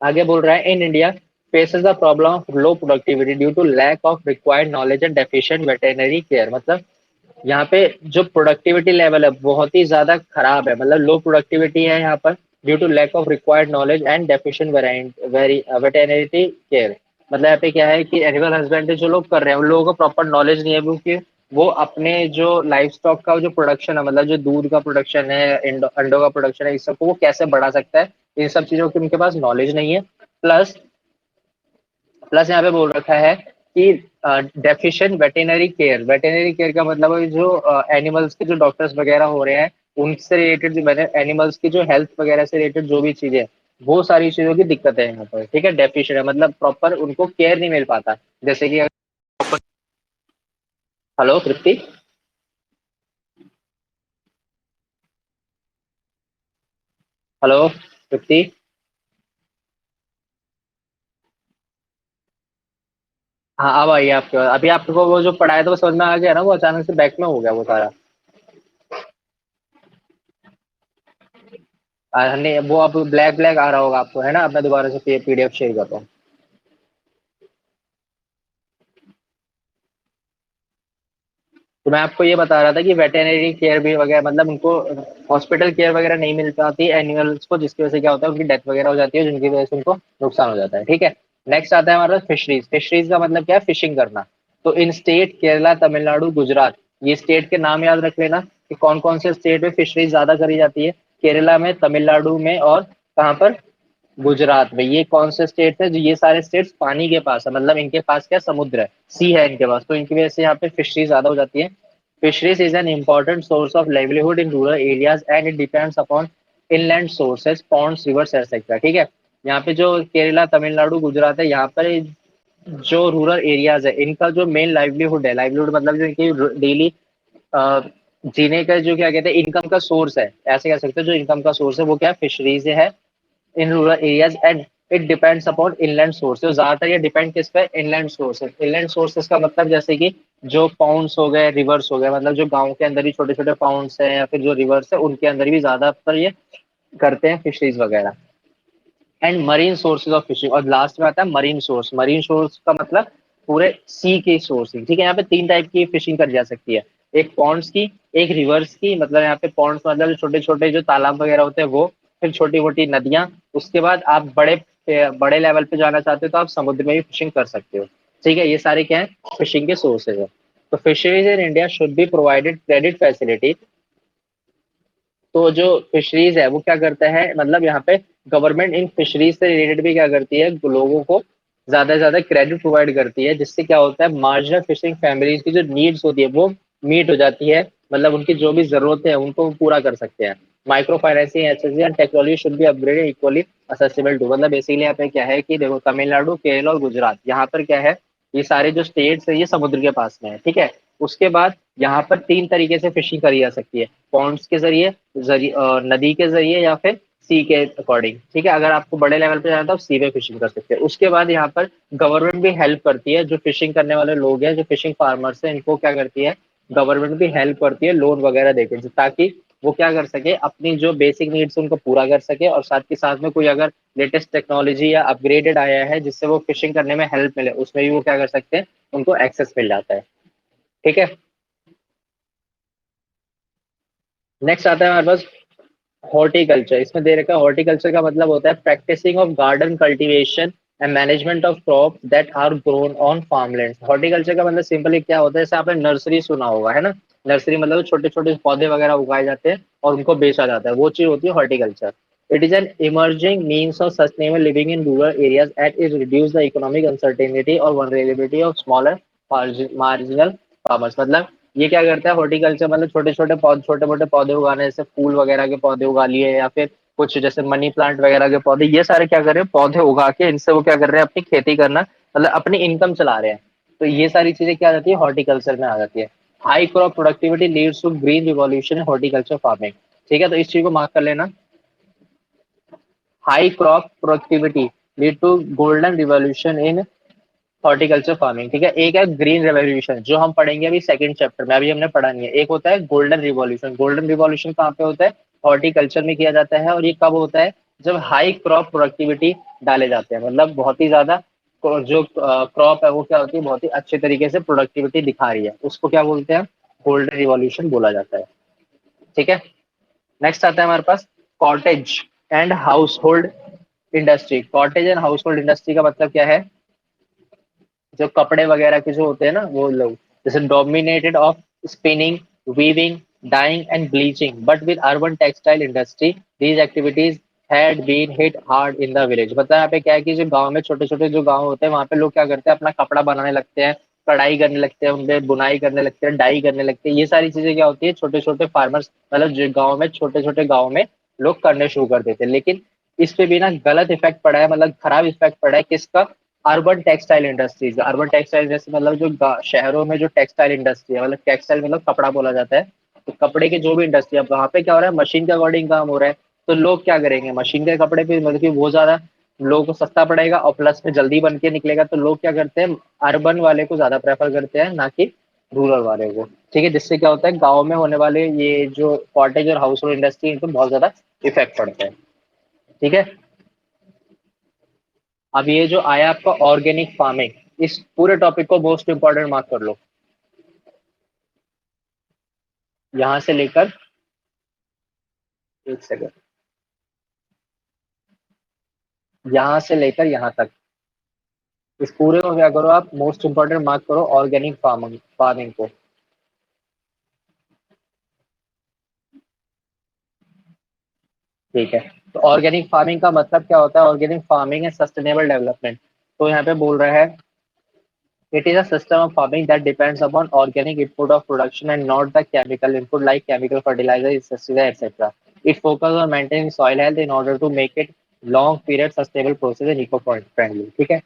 आगे बोल रहा है in India faces the problem of low productivity due to lack of required knowledge and deficient veterinary care. मतलब यहाँ पे जो प्रोडक्टिविटी लेवल है बहुत ही ज्यादा खराब है, मतलब लो प्रोडक्टिविटी है यहाँ पर, due to lack of required knowledge and deficient veterinary care. मतलब यहाँ पे क्या है कि एनिमल हस्बेंड्री जो लोग कर रहे हैं उन लोगों को प्रॉपर नॉलेज नहीं है, क्योंकि वो अपने जो लाइफ स्टॉक का जो प्रोडक्शन है, मतलब जो दूध का प्रोडक्शन है, अंडों का प्रोडक्शन है, इस सबको वो कैसे बढ़ा सकता है, इन सब चीजों की उनके पास नॉलेज नहीं है। प्लस प्लस यहाँ पे बोल रखा है कि डेफिशिएंट वेटेनरी केयर का मतलब है जो एनिमल्स के जो डॉक्टर्स वगैरह हो रहे हैं, उनसे रिलेटेड जो एनिमल्स की जो हेल्थ वगैरह से रिलेटेड जो भी चीजें हैं, वो सारी चीजों की दिक्कत है यहाँ पर, ठीक है। डेफिशिएंट है मतलब प्रॉपर उनको केयर नहीं मिल पाता। जैसे कि हेलो तृप्ति, हेलो तृप्ति। हाँ अब आइए आपके, अभी आपको वो जो पढ़ाया था वो समझ में आ गया ना, वो अचानक से बैक में हो गया वो सारा। नहीं वो अब ब्लैक ब्लैक आ रहा होगा आपको, है ना। अब मैं दोबारा से पीडीएफ शेयर करता हूँ। तो मैं आपको ये बता रहा था कि वेटेनरी केयर भी वगैरह, मतलब उनको हॉस्पिटल केयर वगैरह नहीं मिल पाती एनिमल्स को, जिसकी वजह से क्या होता है, उनकी डेथ वगैरह हो जाती है, जिनकी वजह से उनको नुकसान हो जाता है, ठीक है। नेक्स्ट आता है हमारा फिशरीज। फिशरीज का मतलब क्या है, फिशिंग करना। तो इन स्टेट केरला, तमिलनाडु, गुजरात, ये स्टेट के नाम याद रख लेना कि कौन कौन से स्टेट में फिशरीज ज्यादा करी जाती है। केरला में, तमिलनाडु में, और कहाँ पर, गुजरात में। ये कौन से स्टेट है, जो ये सारे स्टेट्स पानी के पास है, मतलब इनके पास क्या समुद्र है, सी है इनके पास, तो इनकी वजह से यहाँ पे फिशरीज ज्यादा हो जाती है। Fisheries is an important source of livelihood in rural areas and it depends upon inland sources, ponds, rivers, etc. ठीक है। यहाँ पे जो केरला, तमिलनाडु, गुजरात है, यहाँ पर जो रूरल एरियाज है, इनका जो मेन लाइवलीहुड है, लाइवलीहुड मतलब जो इनकी डेली जीने का जो क्या कहते हैं इनकम का सोर्स है, ऐसे कह सकते हैं, जो इनकम का सोर्स है वो क्या है, फिशरीज है इन rural areas. And it depends upon inland sources. ज्यादातर ये डिपेंड किस पे, इनलैंड सोर्सेज। इनलैंड सोर्सेज का मतलब जैसे कि जो पाउंड्स हो गए, रिवर्स हो गए, मतलब जो गांव के अंदर ही छोटे छोटे पाउंड्स हैं या फिर जो रिवर्स है, उनके अंदर भी ज्यादातर ये करते हैं फिशरीज वगैरह। And marine sources of fishing, और लास्ट में आता है मरीन सोर्स। मरीन सोर्स का मतलब पूरे सी के सोर्सिंग, ठीक है। यहाँ पे तीन टाइप की फिशिंग करी जा सकती है, एक पॉन्ड्स की, एक रिवर्स की, मतलब यहाँ पे पॉन्ड्स मतलब छोटे छोटे जो तालाब वगैरह होते हैं वो, फिर छोटी मोटी नदियां, उसके बाद आप बड़े बड़े लेवल पे जाना चाहते हो तो आप समुद्र में भी फिशिंग कर सकते हो, ठीक है। ये सारे क्या है, फिशिंग के सोर्सेज है। तो fisheries in India should be provided credit facility. तो जो फिशरीज है वो क्या करता है, मतलब यहाँ पे गवर्नमेंट इन फिशरीज से रिलेटेड भी क्या करती है, लोगों को ज्यादा से ज्यादा क्रेडिट प्रोवाइड करती है, जिससे क्या होता है, मार्जिनल फिशिंग फैमिलीज की जो नीड्स होती है वो मीट हो जाती है, मतलब उनकी जो भी जरूरतें हैं उनको वो पूरा कर सकते हैं। Micro financing SSC and technology should be upgraded equally accessible to, मतलब बेसिकली यहाँ पे क्या है कि देखो तमिलनाडु, केरल और गुजरात, यहाँ पर क्या है, ये सारे जो स्टेट्स है ये समुद्र के पास में है, ठीक है। उसके बाद यहाँ पर तीन तरीके से फिशिंग करी जा सकती है, पॉन्ड्स के जरिए, नदी के जरिए या फिर सी के अकॉर्डिंग, ठीक है। अगर आपको बड़े लेवल पे जाना है तो आप सी पे फिशिंग कर सकते हैं। उसके बाद यहाँ पर गवर्नमेंट भी हेल्प करती है, जो फिशिंग करने वाले लोग हैं, जो फिशिंग फार्मर्स हैं, इनको क्या करती है, गवर्नमेंट भी हेल्प करती है लोन वगैरह देकर, ताकि वो क्या कर सके, अपनी जो बेसिक नीड्स उनको पूरा कर सके, और साथ के साथ में कोई अगर लेटेस्ट टेक्नोलॉजी या अपग्रेडेड आया है जिससे वो फिशिंग करने में हेल्प मिले, उसमें भी वो क्या कर सकते हैं, उनको एक्सेस मिल जाता है, ठीक है। नेक्स्ट आता है हमारे पास हॉर्टिकल्चर। इसमें दे रखा है, हॉर्टिकल्चर का मतलब होता है practicing of garden cultivation and management of crop that are grown on farmland. Horticulture का मतलब सिंपली क्या होता है, जैसे आपने नर्सरी सुना होगा, है ना। नर्सरी मतलब छोटे छोटे पौधे वगैरह उगाए जाते हैं और उनको बेचा जाता है, वो चीज होती है horticulture. It is an emerging means of sustainable living in rural areas at is reduce the economic uncertainty और vulnerability of smaller marginal farmers. मतलब ये क्या करता है हॉर्टिकल्चर, मतलब छोटे छोटे पौधे, छोटे मोटे पौधे उगाने, जैसे फूल वगैरह के पौधे उगा लिए, या फिर कुछ जैसे मनी प्लांट वगैरह के पौधे, ये सारे क्या कर रहे हैं, पौधे उगा के इनसे वो क्या कर रहे हैं, अपनी खेती करना, मतलब अपनी इनकम चला रहे हैं। तो ये सारी चीजें क्या आ जाती है, हॉर्टिकल्चर में आ जाती है। High crop productivity leads to green revolution horticulture farming, ठीक है। तो इस चीज को मार्क कर लेना, high crop productivity lead to golden revolution in horticulture farming, ठीक है। एक है ग्रीन रेवोल्यूशन, जो हम पढ़ेंगे अभी सेकंड चैप्टर में, अभी हमने पढ़ा नहीं है। एक होता है गोल्डन रिवॉल्यूशन। गोल्डन रिवॉल्यूशन कहाँ पे होता है, हॉर्टिकल्चर में किया जाता है, और ये कब होता है, जब हाई क्रॉप प्रोडक्टिविटी डाले जाते हैं, मतलब बहुत ही ज्यादा जो क्रॉप है वो क्या होती है, बहुत ही अच्छे तरीके से प्रोडक्टिविटी दिखा रही है, उसको क्या बोलते हैं, गोल्डन रिवॉल्यूशन बोला जाता है, ठीक है। नेक्स्ट आता है हमारे पास cottage and household industry. Cottage and household industry का मतलब क्या है, जो कपड़े वगैरह के जो होते हैं ना वो लोग, जैसे dominated of spinning, weaving, dyeing and bleaching, but with urban textile industry these activities had been hit hard in the village. मतलब यहाँ पे क्या है कि जो गांव में छोटे छोटे जो गांव होते हैं, वहां पे लोग क्या करते हैं, अपना कपड़ा बनाने लगते हैं, कढ़ाई करने लगते हैं, उनपे बुनाई करने लगते हैं, डाई करने लगते हैं। ये सारी चीजें क्या होती है, छोटे छोटे फार्मर्स, मतलब जो गाँव में, छोटे छोटे गाँव में लोग करने शुरू कर देते हैं। लेकिन इस पे भी ना गलत इफेक्ट पड़ा है, मतलब खराब इफेक्ट पड़ा है, किसका, urban textile industries. Urban textile industry मतलब जो शहरों में जो टेक्सटाइल इंडस्ट्री है, मतलब टेक्सटाइल मतलब कपड़ा बोला जाता है, तो कपड़े की जो भी इंडस्ट्री है, वहां पे क्या हो रहा है, मशीन के अकॉर्डिंग काम हो रहा है। तो लोग क्या करेंगे, मशीन के कपड़े पे मतलब कि वो ज्यादा लोगों को सस्ता पड़ेगा और प्लस में जल्दी बन के निकलेगा, तो लोग क्या करते हैं, अर्बन वाले को ज्यादा प्रेफर करते हैं, ना कि रूरल वाले को, ठीक है। जिससे क्या होता है, गाँव में होने वाले ये जो कॉटेज और हाउस होल्ड इंडस्ट्री, इनको बहुत ज्यादा इफेक्ट पड़ता है, ठीक है। अब ये जो आया आपका ऑर्गेनिक फार्मिंग, इस पूरे टॉपिक को मोस्ट इंपॉर्टेंट मार्क कर लो, यहां से लेकर, एक सेकंड, यहां से लेकर यहां तक, इस पूरे को क्या करो आप, मोस्ट इंपॉर्टेंट मार्क करो ऑर्गेनिक फार्मिंग फार्मिंग को, ठीक है। तो ऑर्गेनिक फार्मिंग का मतलब क्या होता है, ऑर्गेनिक फार्मिंग है सस्टेनेबल डेवलपमेंट। तो यहाँ पे बोल रहा है, it is a system of farming that depends upon organic input of production and not the chemical input like chemical fertilizer, pesticide, etc. It focuses on maintaining soil health in order to make it long period sustainable process and eco friendly, ठीक है।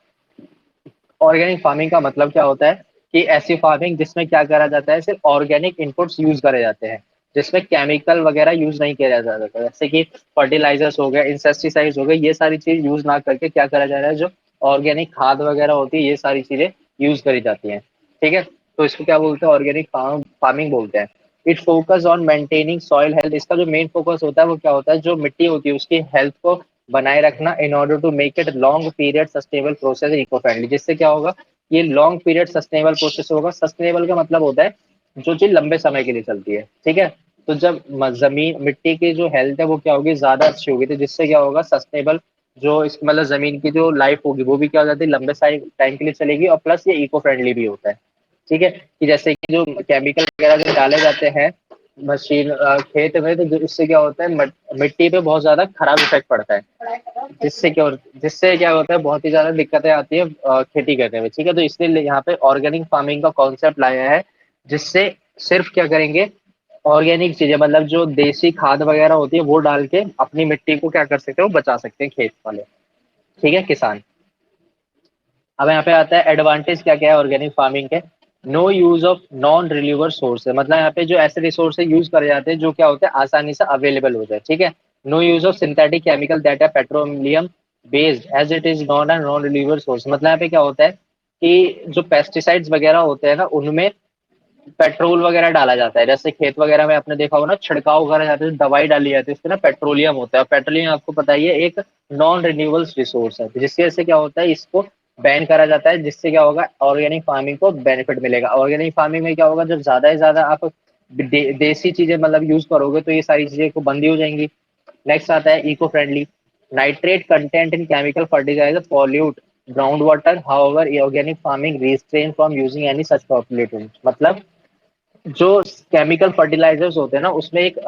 ऑर्गेनिक फार्मिंग का मतलब क्या होता है, कि ऐसी फार्मिंग जिसमें क्या करा जाता है, सिर्फ ऑर्गेनिक इनपुट्स यूज करे जाते हैं, जिसमें केमिकल वगैरह यूज नहीं किया जाता है, जैसे कि फर्टिलाइजर्स हो गए, इंसेक्टिसाइड्स हो गए, ये सारी चीज यूज ना करके क्या करा जा रहा है, जो ऑर्गेनिक खाद वगैरह होती है, ये सारी चीजें यूज करी जाती हैं, ठीक है। तो इसको क्या बोलते हैं, ऑर्गेनिक फार्मिंग बोलते हैं। It focus on maintaining soil health. इसका जो मेन फोकस होता है वो क्या होता है, जो मिट्टी होती है उसकी हेल्थ को बनाए रखना, in order to make it long period sustainable process eco friendly. जिससे क्या होगा, ये लॉन्ग पीरियड सस्टेनेबल प्रोसेस होगा। सस्टेनेबल का मतलब होता है जो चीज लंबे समय के लिए चलती है, ठीक है। तो जब जमीन मिट्टी की जो हेल्थ है वो क्या होगी, ज्यादा अच्छी होगी, तो जिससे क्या होगा, सस्टेनेबल जो इस मतलब जमीन की जो लाइफ होगी वो भी क्या हो जाती है, लंबे टाइम के लिए चलेगी, और प्लस ये इको फ्रेंडली भी होता है, ठीक है। कि जैसे कि जो केमिकल वगैरह जो डाले जाते हैं मशीन खेत में, तो इससे क्या होता है, मिट्टी पे बहुत ज्यादा खराब इफेक्ट पड़ता है, जिससे क्या होता है, बहुत ही ज्यादा दिक्कतें आती है खेती करने में, ठीक है। तो इसलिए यहाँ पे ऑर्गेनिक फार्मिंग का कॉन्सेप्ट लाया है, जिससे सिर्फ क्या करेंगे, ऑर्गेनिक चीजें मतलब जो देसी खाद वगैरह होती है वो डाल के अपनी मिट्टी को क्या कर सकते हैं, वो बचा सकते हैं खेत वाले। ठीक है किसान। अब यहाँ पे आता है एडवांटेज क्या क्या है ऑर्गेनिक फार्मिंग के। No use of non renewable source है, मतलब यहाँ पे जो ऐसे रिसोर्स यूज करे जाते हैं जो क्या होते हैं आसानी से अवेलेबल हो जाए। ठीक है। No use of synthetic chemical that है petroleum based as it is non and non renewable source, मतलब यहाँ पे क्या होता है कि जो पेस्टिसाइड्स वगैरह होते हैं ना उनमें पेट्रोल वगैरह डाला जाता है। जैसे खेत वगैरह में आपने देखा होगा ना, छिड़काव करा जाता है, दवाई डाली जाती है, उसमें ना पेट्रोलियम होता है। पेट्रोलियम आपको पता ही है एक नॉन रिन्यूएबल रिसोर्स है, तो जिसकी वजह से क्या होता है इसको बैन करा जाता है, जिससे क्या होगा ऑर्गेनिक फार्मिंग को बेनिफिट मिलेगा। ऑर्गेनिक फार्मिंग में क्या होगा, जब ज्यादा से ज्यादा आप देसी चीजें मतलब यूज करोगे तो ये सारी चीजें को बंद ही हो जाएंगी। नेक्स्ट आता है eco friendly. Nitrate content in chemical fertilizer pollute ground water, however organic farming restrain from using any such pollutant. मतलब जो केमिकल फर्टिलाइजर्स होते हैं ना उसमें एक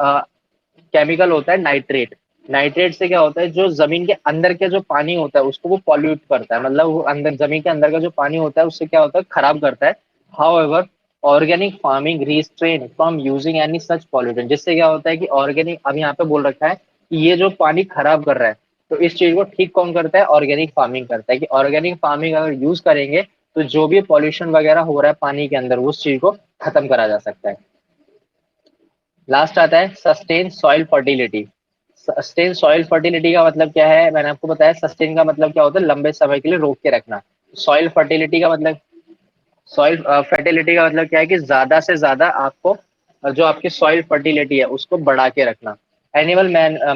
केमिकल होता है नाइट्रेट। नाइट्रेट से क्या होता है जो जमीन के अंदर के जो पानी होता है उसको वो पॉल्यूट करता है, मतलब वो अंदर जमीन के अंदर का जो पानी होता है उससे क्या होता है खराब करता है। However organic farming restrain from using any such pollutant, जिससे क्या होता है कि ऑर्गेनिक अब यहाँ पे बोल रखा है कि ये जो पानी खराब कर रहा है तो इस चीज को ठीक कौन करता है, ऑर्गेनिक फार्मिंग करता है। कि ऑर्गेनिक फार्मिंग अगर यूज करेंगे तो जो भी पॉल्यूशन वगैरह हो रहा है पानी के अंदर उस चीज को खत्म करा जा सकता है। लास्ट आता है sustain soil fertility. Sustain soil fertility का मतलब क्या है, मैंने आपको बताया सस्टेन का मतलब क्या होता है लंबे समय के लिए रोक के रखना। सॉइल फर्टिलिटी का मतलब, सॉइल फर्टिलिटी का मतलब क्या है कि ज्यादा से ज्यादा आपको जो आपकी सॉइल फर्टिलिटी है उसको बढ़ा के रखना। Animal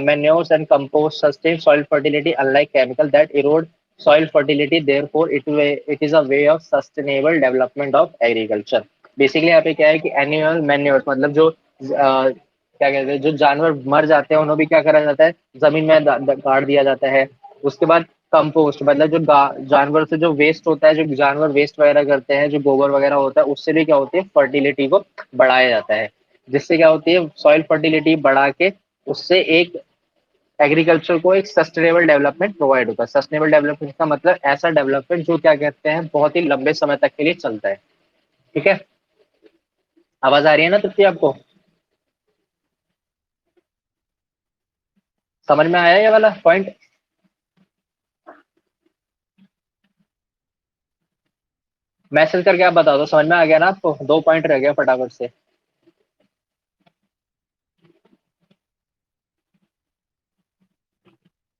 manures and compost sustain soil fertility unlike chemical that Erode soil fertility, therefore it is a way of sustainable development of agriculture. Basically यहाँ पे क्या है कि एनिमल मैन्योर्स मतलब जो क्या कहते हैं जो जानवर मर जाते हैं उन्हें भी क्या करा जाता है जमीन में गाड़ दिया जाता है। उसके बाद कंपोस्ट मतलब जो जानवर से जो वेस्ट होता है, जो जानवर वेस्ट वगैरह करते हैं, जो गोबर वगैरह होता है उससे भी क्या होती है फर्टिलिटी को बढ़ाया जाता है। जिससे क्या होती है सॉइल फर्टिलिटी बढ़ा के उससे एक एग्रीकल्चर को एक सस्टेनेबल डेवलपमेंट प्रोवाइड होता है। सस्टेनेबल डेवलपमेंट का मतलब ऐसा डेवलपमेंट जो क्या कहते हैं बहुत ही लंबे समय तक के लिए चलता है। ठीक है। आवाज आ रही है ना तृप्ति आपको? समझ में आया ये वाला पॉइंट? मैसेज करके आप बता दो समझ में आ गया ना आपको, दो पॉइंट रह गया फटाफट से।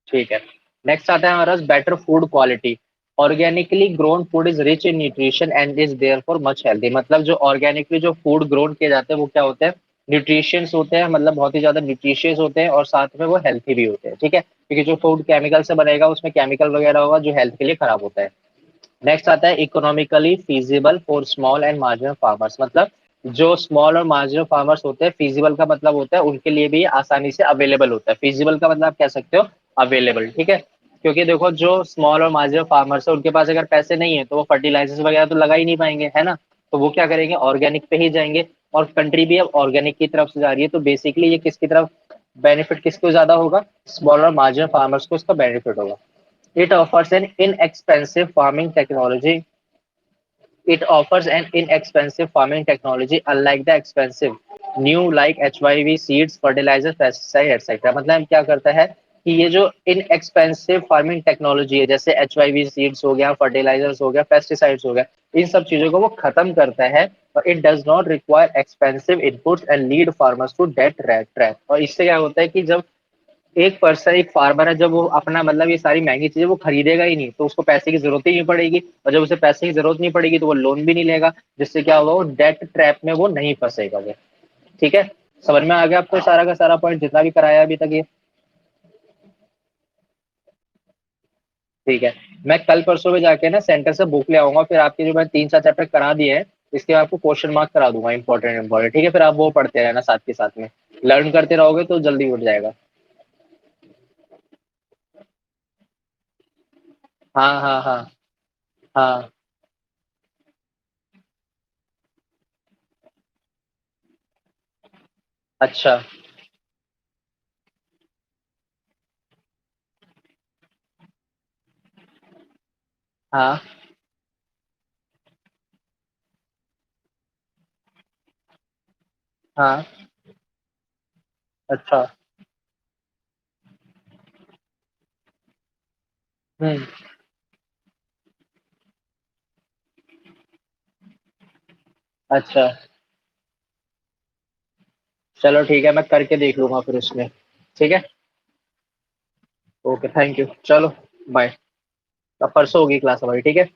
ठीक है। नेक्स्ट आता है हमारा better food quality. Organically grown food is rich in nutrition and is therefore much healthy, मतलब जो ऑर्गेनिकली जो फूड ग्रोन किए जाते हैं वो क्या होते हैं न्यूट्रिशियस होते हैं, मतलब बहुत ही ज्यादा न्यूट्रिशियस होते हैं और साथ में वो हेल्थी भी होते हैं। ठीक है, क्योंकि जो फूड केमिकल से बनेगा उसमें केमिकल वगैरह होगा जो हेल्थ के लिए खराब होता है। नेक्स्ट आता है economically feasible for small and marginal farmers, मतलब जो स्मॉल और मार्जिनल फार्मर्स होते हैं, फीजिबल का मतलब होता है उनके लिए भी आसानी से अवेलेबल होता है। फीजिबल का मतलब आप कह सकते हो अवेलेबल। ठीक है, क्योंकि देखो जो स्मॉल और मार्जिनल फार्मर्स है उनके पास अगर पैसे नहीं है तो वो फर्टिलाइजर्स वगैरह तो लगा ही नहीं पाएंगे, है ना। तो वो क्या करेंगे ऑर्गेनिक पे ही जाएंगे। और कंट्री भी अब ऑर्गेनिक की तरफ से जा रही है, तो बेसिकली ये किसकी तरफ बेनिफिट किसको ज्यादा होगा, स्मॉल और मार्जिनल फार्मर्स को इसका बेनिफिट होगा। It offers an inexpensive farming technology. It offers an inexpensive farming technology, unlike the expensive new like HYV seeds, fertilizer, pesticide, etc. मतलब क्या करता है कि ये जो इनएक्सपेंसिव फार्मिंग टेक्नोलॉजी है जैसे HYV सीड्स हो गया, फर्टिलाइजर्स हो गया, पेस्टिसाइड्स हो गया, इन सब चीजों को वो खत्म करता है। और it does not require expensive inputs and lead farmers to debt trap. और इससे क्या होता है कि जब एक पर्सन एक फार्मर है जब वो अपना मतलब ये सारी महंगी चीजें वो खरीदेगा ही नहीं तो उसको पैसे की जरूरत ही नहीं पड़ेगी, और जब उसे पैसे की जरूरत नहीं पड़ेगी तो वो लोन भी नहीं लेगा, जिससे क्या होगा वो डेट ट्रैप में वो नहीं फंसेगा वो। ठीक है, समझ में आ गया आपको सारा का सारा पॉइंट जितना भी कराया अभी तक ये? ठीक है। मैं कल परसों में जाके ना सेंटर से बुक ले आऊंगा, फिर आपके जो मैं 3 4 चैप्टर करा दिए हैं इसके आपको क्वेश्चन मार्क करा दूंगा इंपॉर्टेंट इंपॉर्टेंट। ठीक है, फिर आप वो पढ़ते रहना साथ के साथ में, लर्न करते रहोगे तो जल्दी उठ जाएगा। हाँ हाँ हाँ। हाँ। अच्छा। हाँ हाँ अच्छा। हम्म। अच्छा। चलो ठीक है, मैं करके देख लूंगा फिर उसमें। ठीक है। ओके, थैंक यू, चलो। बाय। अब परसों होगी क्लास हमारी, ठीक है।